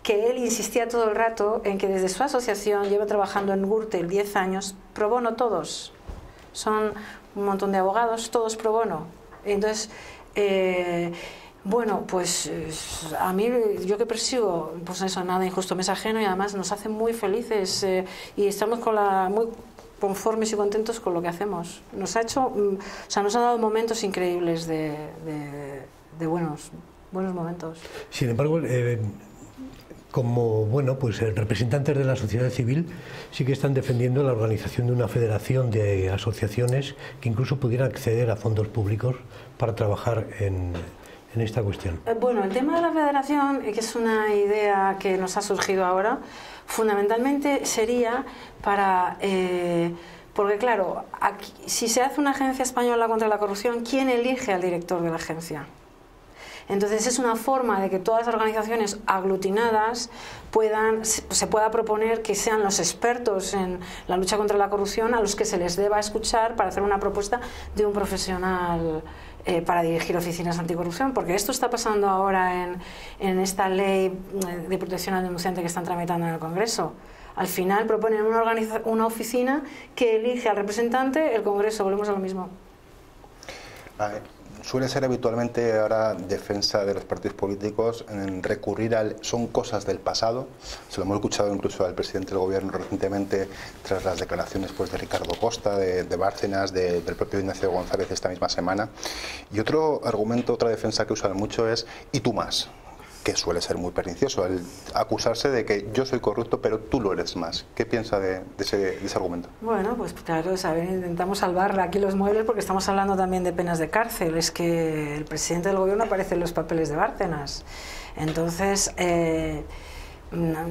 Speaker 11: que él insistía todo el rato en que desde su asociación lleva trabajando en Gürtel 10 años, pro bono todos, son un montón de abogados, todos pro bono. Entonces, bueno, pues a mí, yo que persigo, pues eso, nada injusto me es ajeno, y además nos hace muy felices y estamos muy conformes y contentos con lo que hacemos. Nos ha hecho, o sea, nos ha dado momentos increíbles de buenos momentos.
Speaker 1: Sin embargo, como pues representantes de la sociedad civil sí que están defendiendo la organización de una federación de asociaciones que incluso pudieran acceder a fondos públicos para trabajar en esta cuestión.
Speaker 11: Bueno, el tema de la federación, que es una idea que nos ha surgido ahora, fundamentalmente sería para... porque claro, aquí, si se hace una agencia española contra la corrupción, ¿quién elige al director de la agencia? Entonces es una forma de que todas las organizaciones aglutinadas se pueda proponer que sean los expertos en la lucha contra la corrupción a los que se les deba escuchar para hacer una propuesta de un profesional para dirigir oficinas anticorrupción, porque esto está pasando ahora en esta ley de protección al denunciante que están tramitando en el Congreso. Al final proponen una oficina que elige al representante, el Congreso, volvemos a lo mismo.
Speaker 12: Suele ser habitualmente ahora defensa de los partidos políticos en recurrir son cosas del pasado. Se lo hemos escuchado incluso al presidente del gobierno recientemente tras las declaraciones de Ricardo Costa, de Bárcenas, del propio Ignacio González esta misma semana. Y otro argumento, otra defensa que usan mucho es "y tú más", que suele ser muy pernicioso, el acusarse de que yo soy corrupto pero tú lo eres más. ¿Qué piensa de ese argumento?
Speaker 11: Bueno, pues claro, intentamos salvar aquí los muebles porque estamos hablando también de penas de cárcel. Es que el presidente del gobierno aparece en los papeles de Bárcenas. Entonces,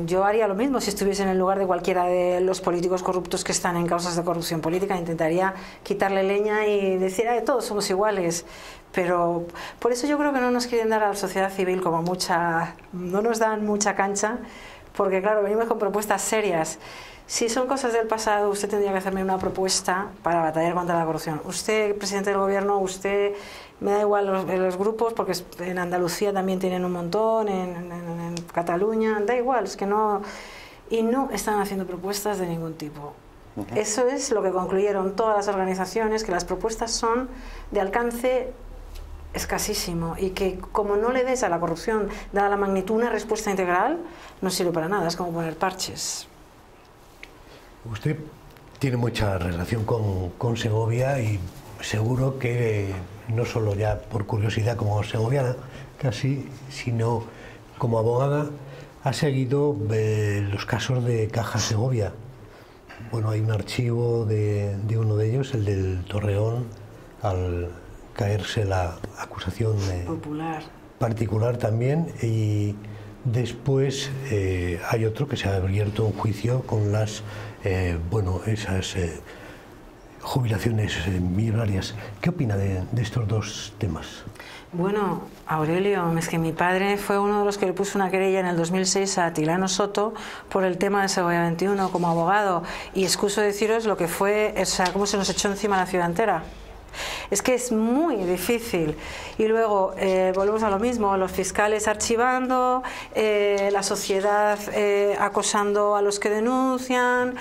Speaker 11: yo haría lo mismo si estuviese en el lugar de cualquiera de los políticos corruptos que están en causas de corrupción política. Intentaría quitarle leña y decir, todos somos iguales. Pero por eso yo creo que no nos quieren dar a la sociedad civil no nos dan mucha cancha, porque claro, venimos con propuestas serias. Si son cosas del pasado, usted tendría que hacerme una propuesta para batallar contra la corrupción. Usted, presidente del gobierno, usted, me da igual los grupos, porque en Andalucía también tienen un montón, en Cataluña, da igual, es que no... Y no están haciendo propuestas de ningún tipo. Eso es lo que concluyeron todas las organizaciones, que las propuestas son de alcance escasísimo y que como no le des a la corrupción, dada la magnitud, una respuesta integral, no sirve para nada, es como poner parches.
Speaker 1: Usted tiene mucha relación con Segovia y seguro que no solo ya por curiosidad como segoviana casi, sino como abogada, ha seguido los casos de Caja Segovia. Bueno, hay un archivo de uno de ellos, el del Torreón, al caerse la acusación particular también, y después hay otro que se ha abierto un juicio con las esas jubilaciones millonarias. ¿Qué opina de estos dos temas?
Speaker 11: Bueno, Aurelio, es que mi padre fue uno de los que le puso una querella en el 2006 a Tilano Soto por el tema de Segovia 21 como abogado, y excuso deciros lo que fue, cómo se nos echó encima la ciudad entera. Es que es muy difícil. Y luego volvemos a lo mismo, los fiscales archivando, la sociedad acosando a los que denuncian.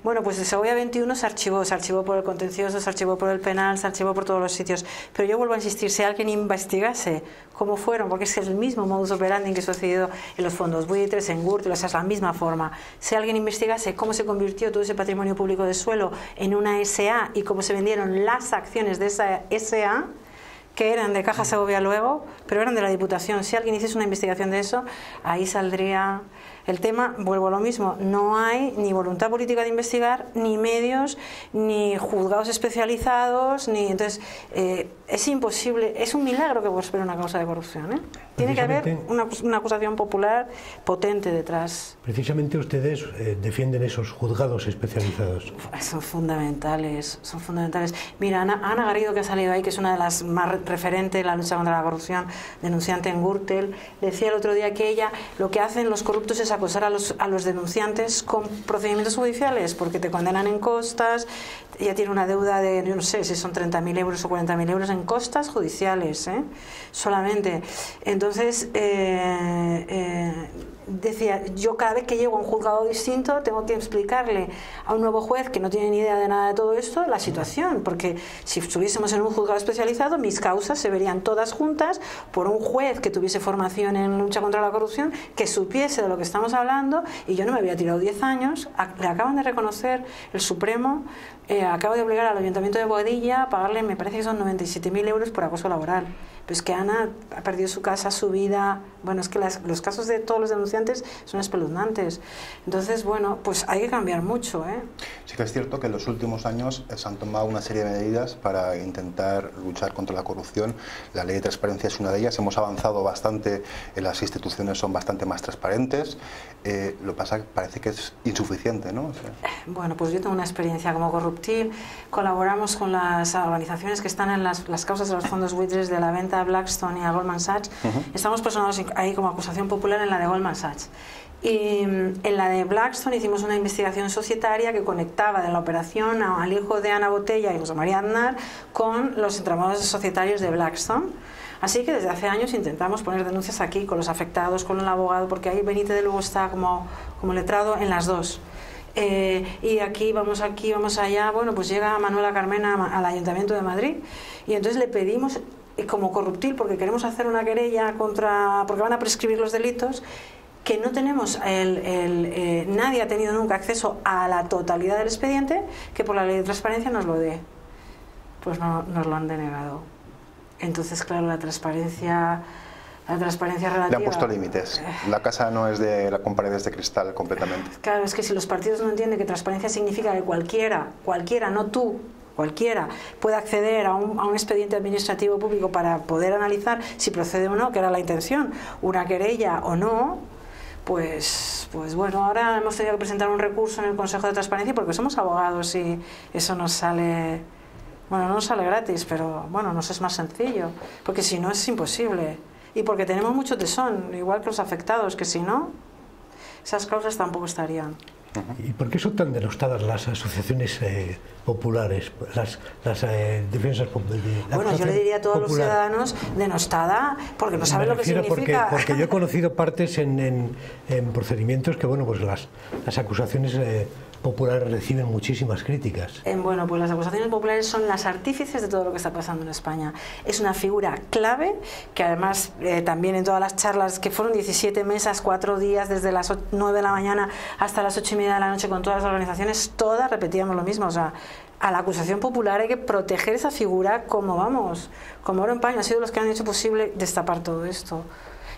Speaker 11: Bueno, pues de Segovia 21 se archivó por el contencioso, se archivó por el penal, se archivó por todos los sitios. Pero yo vuelvo a insistir, si alguien investigase cómo fueron, porque es el mismo modus operandi que sucedió en los fondos buitres, en Gürtel, o sea, es la misma forma. Si alguien investigase cómo se convirtió todo ese patrimonio público de suelo en una SA y cómo se vendieron las acciones de esa SA, que eran de Caja Segovia luego, pero eran de la Diputación. Si alguien hiciese una investigación de eso, ahí saldría El tema, vuelvo a lo mismo, no hay ni voluntad política de investigar, ni medios, ni juzgados especializados, ni entonces es imposible, es un milagro que prospere una causa de corrupción, ¿eh? Tiene que haber una acusación popular potente detrás.
Speaker 1: Precisamente ustedes defienden esos juzgados especializados.
Speaker 11: Son fundamentales, son fundamentales. Mira, Ana Garrido, que ha salido ahí, que es una de las más referentes en la lucha contra la corrupción, denunciante en Gürtel, decía el otro día que ella, lo que hacen los corruptos es acosar a los denunciantes con procedimientos judiciales, porque te condenan en costas, ella tiene una deuda de, yo no sé si son 30.000 euros o 40.000 euros en costas judiciales, solamente. Entonces, decía, yo cada vez que llego a un juzgado distinto tengo que explicarle a un nuevo juez que no tiene ni idea de nada de todo esto la situación, porque si estuviésemos en un juzgado especializado mis causas se verían todas juntas por un juez que tuviese formación en lucha contra la corrupción, que supiese de lo que estamos hablando, y yo no me había tirado 10 años. Le acaban de reconocer el Supremo, acaba de obligar al Ayuntamiento de Boadilla a pagarle, me parece que son 97.000 euros por acoso laboral. Pues que Ana ha perdido su casa, su vida. Bueno, es que los casos de todos los denunciantes son espeluznantes. Entonces, bueno, pues hay que cambiar mucho, ¿eh?
Speaker 12: Sí que es cierto que en los últimos años se han tomado una serie de medidas para intentar luchar contra la corrupción. La ley de transparencia es una de ellas. Hemos avanzado bastante, las instituciones son bastante más transparentes. Lo que pasa es que parece que es insuficiente, ¿no? O sea...
Speaker 11: Bueno, pues yo tengo una experiencia como Corruptil. Colaboramos con las organizaciones que están en las causas de los fondos buitres de la venta a Blackstone y a Goldman Sachs. Estamos personados ahí como acusación popular en la de Goldman Sachs. Y en la de Blackstone hicimos una investigación societaria que conectaba de la operación al hijo de Ana Botella y José María Aznar con los entramados societarios de Blackstone. Así que desde hace años intentamos poner denuncias aquí con los afectados, con el abogado, porque ahí Benítez de Lugo está como letrado en las dos. Y aquí vamos allá. Bueno, pues llega Manuela Carmena al Ayuntamiento de Madrid y entonces le pedimos, como Corruptil, porque queremos hacer una querella porque van a prescribir los delitos, que no tenemos, nadie ha tenido nunca acceso a la totalidad del expediente, que por la ley de transparencia nos lo dé. Pues no, nos lo han denegado. Entonces, claro, la transparencia relativa...
Speaker 12: Le han puesto límites. La casa no es con paredes de cristal completamente.
Speaker 11: Claro, es que si los partidos no entienden que transparencia significa que cualquiera, no tú, cualquiera puede acceder a un expediente administrativo público para poder analizar si procede o no, que era la intención, una querella o no, pues bueno, ahora hemos tenido que presentar un recurso en el Consejo de Transparencia porque somos abogados y eso nos sale... Bueno, no nos sale gratis, pero bueno, nos es más sencillo, porque si no es imposible. Y porque tenemos mucho tesón, igual que los afectados, que si no, esas causas tampoco estarían.
Speaker 1: ¿Y por qué son tan denostadas las asociaciones populares, las defensas populares?
Speaker 11: Bueno, yo le diría a todos los ciudadanos, denostada, porque no saben lo que significa.
Speaker 1: Porque yo he conocido partes en procedimientos que, bueno, pues las acusaciones populares reciben muchísimas críticas.
Speaker 11: Bueno, pues las acusaciones populares son las artífices de todo lo que está pasando en España. Es una figura clave que además también en todas las charlas, que fueron 17 mesas, 4 días, desde las 9 de la mañana hasta las 8:30 de la noche con todas las organizaciones, todas repetíamos lo mismo. O sea, a la acusación popular hay que proteger esa figura como oro en paño. Han sido los que han hecho posible destapar todo esto.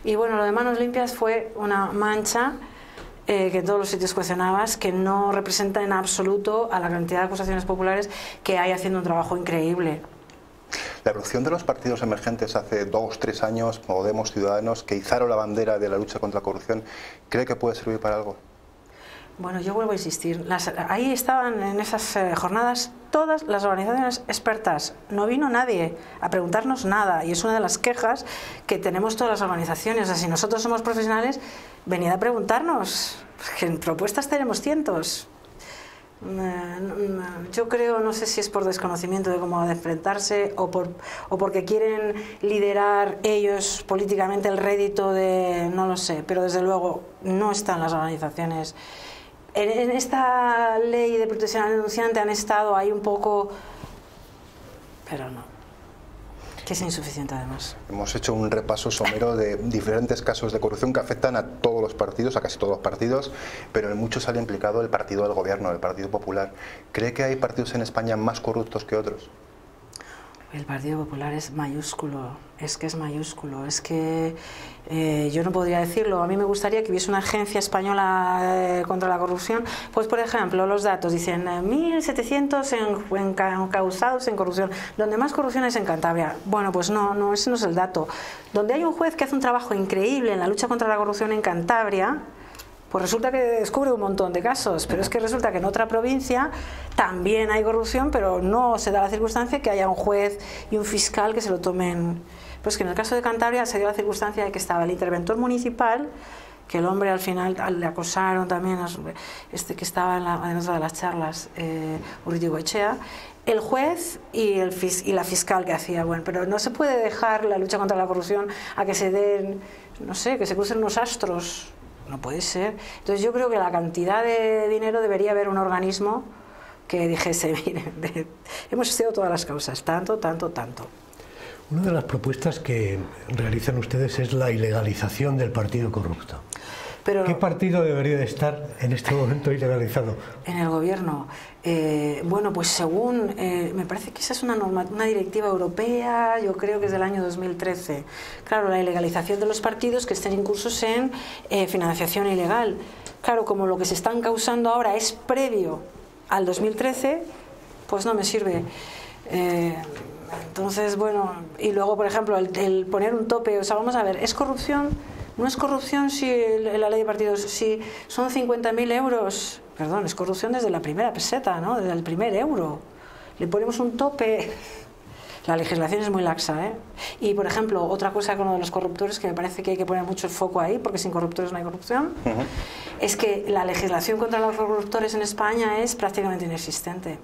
Speaker 11: Y bueno, lo de Manos Limpias fue una mancha que en todos los sitios cuestionabas, que no representa en absoluto a la cantidad de acusaciones populares que hay haciendo un trabajo increíble.
Speaker 12: La erupción de los partidos emergentes hace 2 o 3 años, Podemos, Ciudadanos, que izaron la bandera de la lucha contra la corrupción, ¿cree que puede servir para algo?
Speaker 11: Bueno, yo vuelvo a insistir, ahí estaban en esas jornadas todas las organizaciones expertas, no vino nadie a preguntarnos nada, y es una de las quejas que tenemos todas las organizaciones. O sea, si nosotros somos profesionales, venid a preguntarnos, que en propuestas tenemos cientos. Yo creo, no sé si es por desconocimiento de cómo enfrentarse o porque quieren liderar ellos políticamente el rédito de... no lo sé, pero desde luego no están las organizaciones. En esta ley de protección al denunciante han estado ahí un poco, pero no, que es insuficiente además.
Speaker 12: Hemos hecho un repaso somero de diferentes casos de corrupción que afectan a todos los partidos, a casi todos los partidos, pero en muchos sale implicado el partido del gobierno, el Partido Popular. ¿Cree que hay partidos en España más corruptos que otros?
Speaker 11: El Partido Popular es mayúsculo, es que yo no podría decirlo. A mí me gustaría que hubiese una agencia española contra la corrupción. Pues, por ejemplo, los datos dicen 1.700 encausados en corrupción. Donde más corrupción es en Cantabria. Bueno, pues no, ese no es el dato. Donde hay un juez que hace un trabajo increíble en la lucha contra la corrupción en Cantabria, pues resulta que descubre un montón de casos, pero es que resulta que en otra provincia también hay corrupción, pero no se da la circunstancia que haya un juez y un fiscal que se lo tomen. Pues que en el caso de Cantabria se dio la circunstancia de que estaba el interventor municipal, que el hombre al final le acosaron también, que estaba en otra de las charlas, Urritigoechea, el juez y la fiscal que hacía. Bueno, pero no se puede dejar la lucha contra la corrupción a que se den, no sé, que se crucen unos astros. No puede ser. Entonces yo creo que la cantidad de dinero debería haber un organismo que dijese, miren, hemos estudiado todas las causas, tanto.
Speaker 1: Una de las propuestas que realizan ustedes es la ilegalización del partido corrupto. Pero, ¿qué partido debería de estar en este momento ilegalizado?
Speaker 11: En el gobierno. Bueno, pues según, me parece que esa es una directiva europea, yo creo que es del año 2013. Claro, la ilegalización de los partidos que estén incursos en financiación ilegal. Claro, como lo que se están causando ahora es previo al 2013, pues no me sirve. Entonces, bueno, y luego, por ejemplo, el poner un tope, o sea, vamos a ver, ¿es corrupción? No es corrupción si la ley de partidos, si son 50.000 euros, perdón, es corrupción desde la primera peseta, ¿no? Desde el primer euro. Le ponemos un tope. La legislación es muy laxa, ¿eh? Y, por ejemplo, otra cosa con lo de los corruptores, que me parece que hay que poner mucho el foco ahí, porque sin corruptores no hay corrupción, es que la legislación contra los corruptores en España es prácticamente inexistente.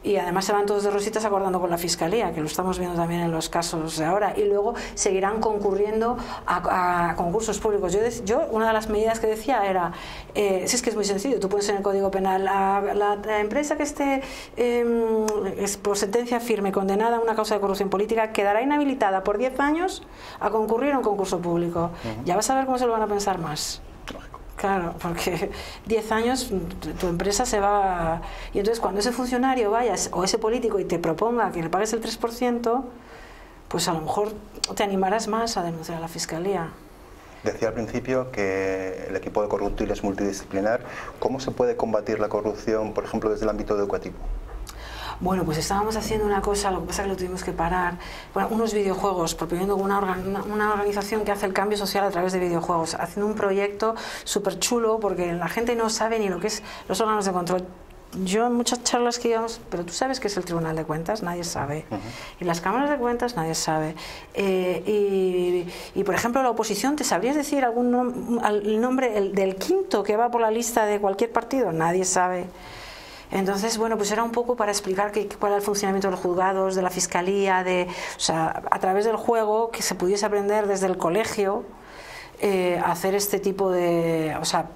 Speaker 11: Y además se van todos de rositas acordando con la Fiscalía, que lo estamos viendo también en los casos de ahora, y luego seguirán concurriendo a concursos públicos. Yo una de las medidas que decía era, si es que es muy sencillo, tú pones en el Código Penal, la empresa que esté por sentencia firme condenada a una causa de corrupción política quedará inhabilitada por 10 años a concurrir a un concurso público. Ya vas a ver cómo se lo van a pensar más. Claro, porque 10 años tu empresa se va... Y entonces cuando ese funcionario vaya, o ese político, y te proponga que le pagues el 3%, pues a lo mejor te animarás más a denunciar a la Fiscalía.
Speaker 12: Decía al principio que el equipo de Corruptil es multidisciplinar. ¿Cómo se puede combatir la corrupción, por ejemplo, desde el ámbito educativo?
Speaker 11: Bueno, pues estábamos haciendo una cosa, lo que pasa es que lo tuvimos que parar. Bueno, unos videojuegos, proponiendo una organización que hace el cambio social a través de videojuegos, haciendo un proyecto súper chulo, porque la gente no sabe ni lo que es los órganos de control. Yo en muchas charlas que íbamos, pero tú sabes qué es el Tribunal de Cuentas, nadie sabe. Y las cámaras de cuentas, nadie sabe. Y por ejemplo, la oposición, ¿te sabrías decir el nombre del quinto que va por la lista de cualquier partido? Nadie sabe. Entonces, bueno, pues era un poco para explicar cuál era el funcionamiento de los juzgados, de la Fiscalía, o sea, a través del juego, que se pudiese aprender desde el colegio a hacer este tipo de... O sea,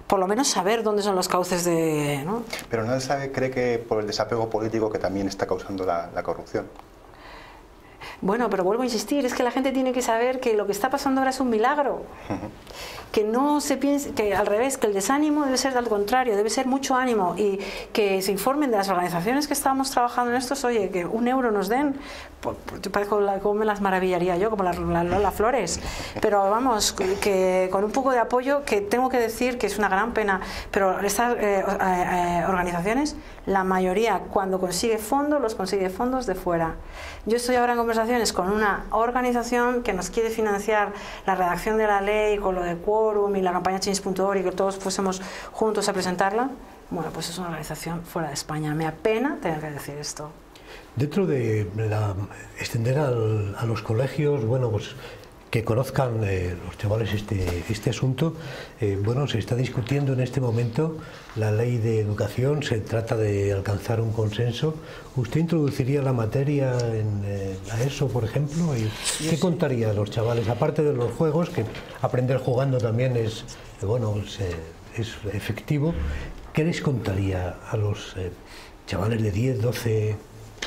Speaker 11: por lo menos saber dónde son los cauces de... ¿no?
Speaker 12: Pero nadie sabe, cree que por el desapego político que también está causando la corrupción.
Speaker 11: Bueno, pero vuelvo a insistir, es que la gente tiene que saber que lo que está pasando ahora es un milagro. Que no se piense, que al revés, que el desánimo debe ser al contrario, debe ser mucho ánimo, y que se informen de las organizaciones que estamos trabajando en estos, oye, que 1 euro nos den, yo parezco como me las maravillaría yo, como la Lola Flores, pero vamos, que con un poco de apoyo, que tengo que decir que es una gran pena, pero estas organizaciones, la mayoría cuando consigue fondos, los consigue fondos de fuera. Yo estoy ahora en conversaciones con una organización que nos quiere financiar la redacción de la ley, con lo de quórum y la campaña Change.org, y que todos fuésemos juntos a presentarla. Bueno, pues es una organización fuera de España. Me apena tener que decir esto.
Speaker 1: Dentro de extender a los colegios, bueno, pues que conozcan los chavales este asunto, bueno, se está discutiendo en este momento la ley de educación, se trata de alcanzar un consenso. ¿Usted introduciría la materia a eso, por ejemplo? ¿Y qué contaría a los chavales? Aparte de los juegos, que aprender jugando también es efectivo, ¿qué les contaría a los chavales de 10, 12,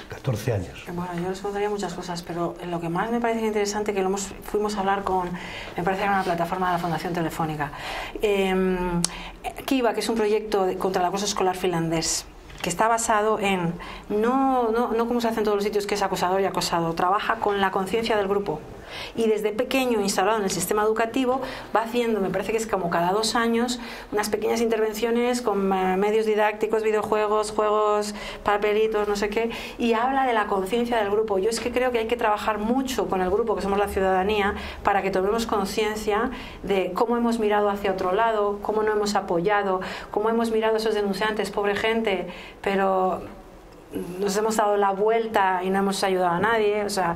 Speaker 1: 14 años?
Speaker 11: Bueno, yo les contaría muchas cosas, pero lo que más me parece interesante, que fuimos a hablar me parece que era una plataforma de la Fundación Telefónica, Kiva, que es un proyecto contra el acoso escolar finlandés, que está basado en no como se hace en todos los sitios, que es acosador y acosado, trabaja con la conciencia del grupo. Y desde pequeño, instalado en el sistema educativo, va haciendo, me parece que es como cada 2 años, unas pequeñas intervenciones con medios didácticos, videojuegos, juegos, papelitos, no sé qué, y habla de la conciencia del grupo. Yo es que creo que hay que trabajar mucho con el grupo, que somos la ciudadanía, para que tomemos conciencia de cómo hemos mirado hacia otro lado, cómo no hemos apoyado, cómo hemos mirado a esos denunciantes, pobre gente, pero nos hemos dado la vuelta y no hemos ayudado a nadie. O sea,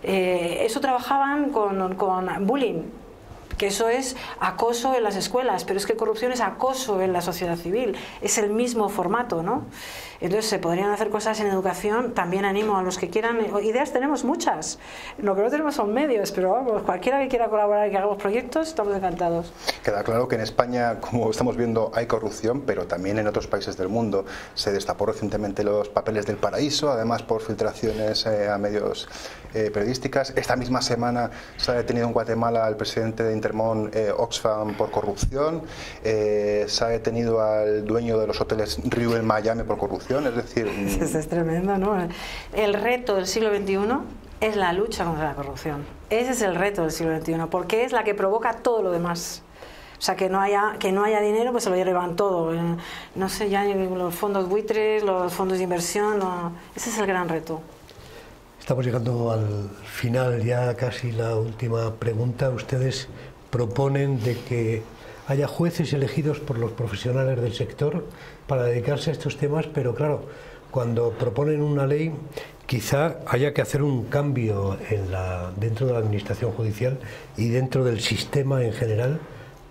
Speaker 11: eso trabajaban con bullying, que eso es acoso en las escuelas, pero es que corrupción es acoso en la sociedad civil, es el mismo formato, ¿no? Entonces se podrían hacer cosas en educación. También animo a los que quieran, ideas tenemos muchas, lo que no tenemos son medios, pero vamos, cualquiera que quiera colaborar y que hagamos proyectos, estamos encantados.
Speaker 12: Queda claro que en España, como estamos viendo, hay corrupción, pero también en otros países del mundo. Se destapó recientemente los papeles del Paraíso, además por filtraciones a medios periodísticas. Esta misma semana se ha detenido en Guatemala al presidente de Intermón, Oxfam, por corrupción. Se ha detenido al dueño de los hoteles Riu en Miami por corrupción. Es decir,
Speaker 11: eso es tremendo, ¿no? El reto del siglo XXI es la lucha contra la corrupción. Ese es el reto del siglo XXI, porque es la que provoca todo lo demás. O sea, que no haya dinero, pues se lo llevan todo. No sé, ya los fondos buitres, los fondos de inversión, no. Ese es el gran reto.
Speaker 1: Estamos llegando al final, ya casi la última pregunta. Ustedes proponen de que haya jueces elegidos por los profesionales del sector para dedicarse a estos temas, pero claro, cuando proponen una ley, quizá haya que hacer un cambio dentro de la administración judicial y dentro del sistema en general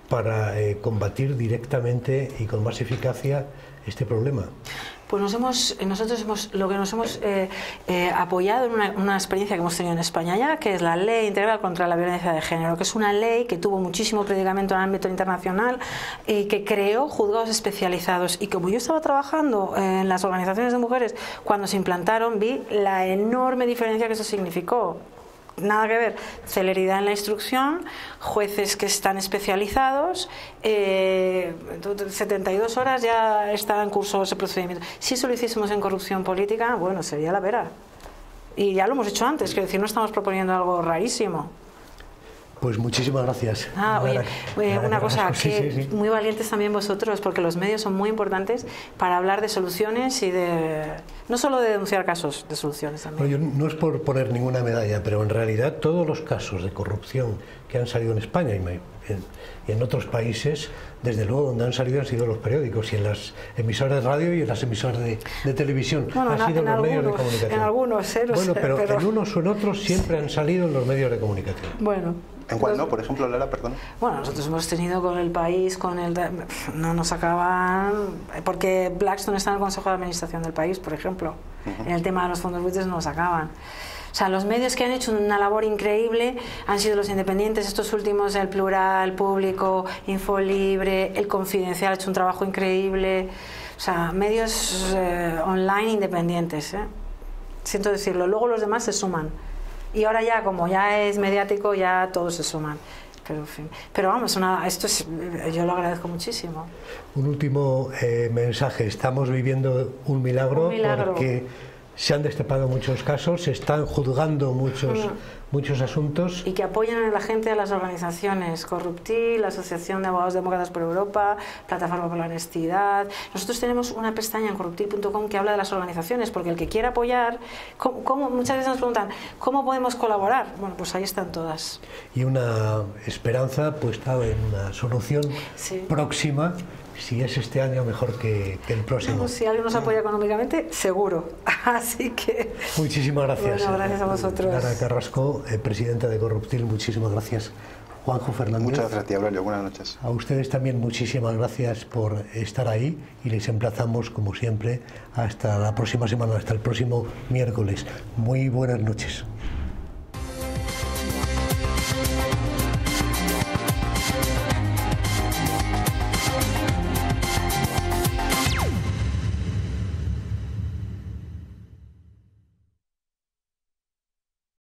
Speaker 1: para combatir directamente y con más eficacia este problema.
Speaker 11: Pues nosotros lo que nos hemos apoyado en una experiencia que hemos tenido en España ya, que es la Ley Integral contra la Violencia de Género, que es una ley que tuvo muchísimo predicamento en el ámbito internacional y que creó juzgados especializados. Y como yo estaba trabajando en las organizaciones de mujeres, cuando se implantaron vi la enorme diferencia que eso significó. Nada que ver, celeridad en la instrucción, jueces que están especializados, 72 horas ya está en curso ese procedimiento. Si eso lo hiciésemos en corrupción política, bueno, sería la vera. Y ya lo hemos hecho antes, quiero decir, no estamos proponiendo algo rarísimo.
Speaker 1: Pues muchísimas gracias.
Speaker 11: Una cosa, que muy valientes también vosotros, porque los medios son muy importantes para hablar de soluciones y no solo de denunciar casos, de soluciones también.
Speaker 1: Bueno, no es por poner ninguna medalla, pero en realidad todos los casos de corrupción que han salido en España y en otros países, desde luego donde han salido han sido los periódicos y en las emisoras de radio y en las emisoras de televisión.
Speaker 11: Bueno,
Speaker 1: han sido los medios de comunicación.
Speaker 11: En algunos,
Speaker 1: pero en unos o en otros siempre han salido los medios de comunicación.
Speaker 11: Bueno.
Speaker 12: ¿En cuál no? Por ejemplo, Lara, perdón.
Speaker 11: Bueno, nosotros hemos tenido con El País, no nos acaban, porque Blackstone está en el Consejo de Administración del País, por ejemplo. En el tema de los fondos buitres no nos acaban. O sea, los medios que han hecho una labor increíble han sido los independientes, estos últimos, El Plural, Público, Infolibre, El Confidencial ha hecho un trabajo increíble. O sea, medios online independientes, siento decirlo. Luego los demás se suman. Y ahora ya, como ya es mediático, ya todos se suman. Pero, en fin. Pero vamos, yo lo agradezco muchísimo.
Speaker 1: Un último mensaje. Estamos viviendo un milagro porque se han destapado muchos casos, se están juzgando muchos asuntos.
Speaker 11: Y que apoyen a la gente, a las organizaciones, Corruptil, la Asociación de Abogados Demócratas por Europa, Plataforma por la Honestidad. Nosotros tenemos una pestaña en corruptil.com que habla de las organizaciones, porque el que quiera apoyar, muchas veces nos preguntan, ¿cómo podemos colaborar? Bueno, pues ahí están todas.
Speaker 1: Y una esperanza puesta en una solución próxima. Si es este año, mejor que el próximo.
Speaker 11: Si alguien nos apoya económicamente, seguro. Así que...
Speaker 1: Muchísimas gracias.
Speaker 11: Bueno, gracias a vosotros.
Speaker 1: Lara Carrasco, presidenta de Corruptil, muchísimas gracias. Juanjo Fernández.
Speaker 12: Muchas gracias a ti, Aurelio. Buenas noches.
Speaker 1: A ustedes también muchísimas gracias por estar ahí y les emplazamos, como siempre, hasta la próxima semana, hasta el próximo miércoles. Muy buenas noches.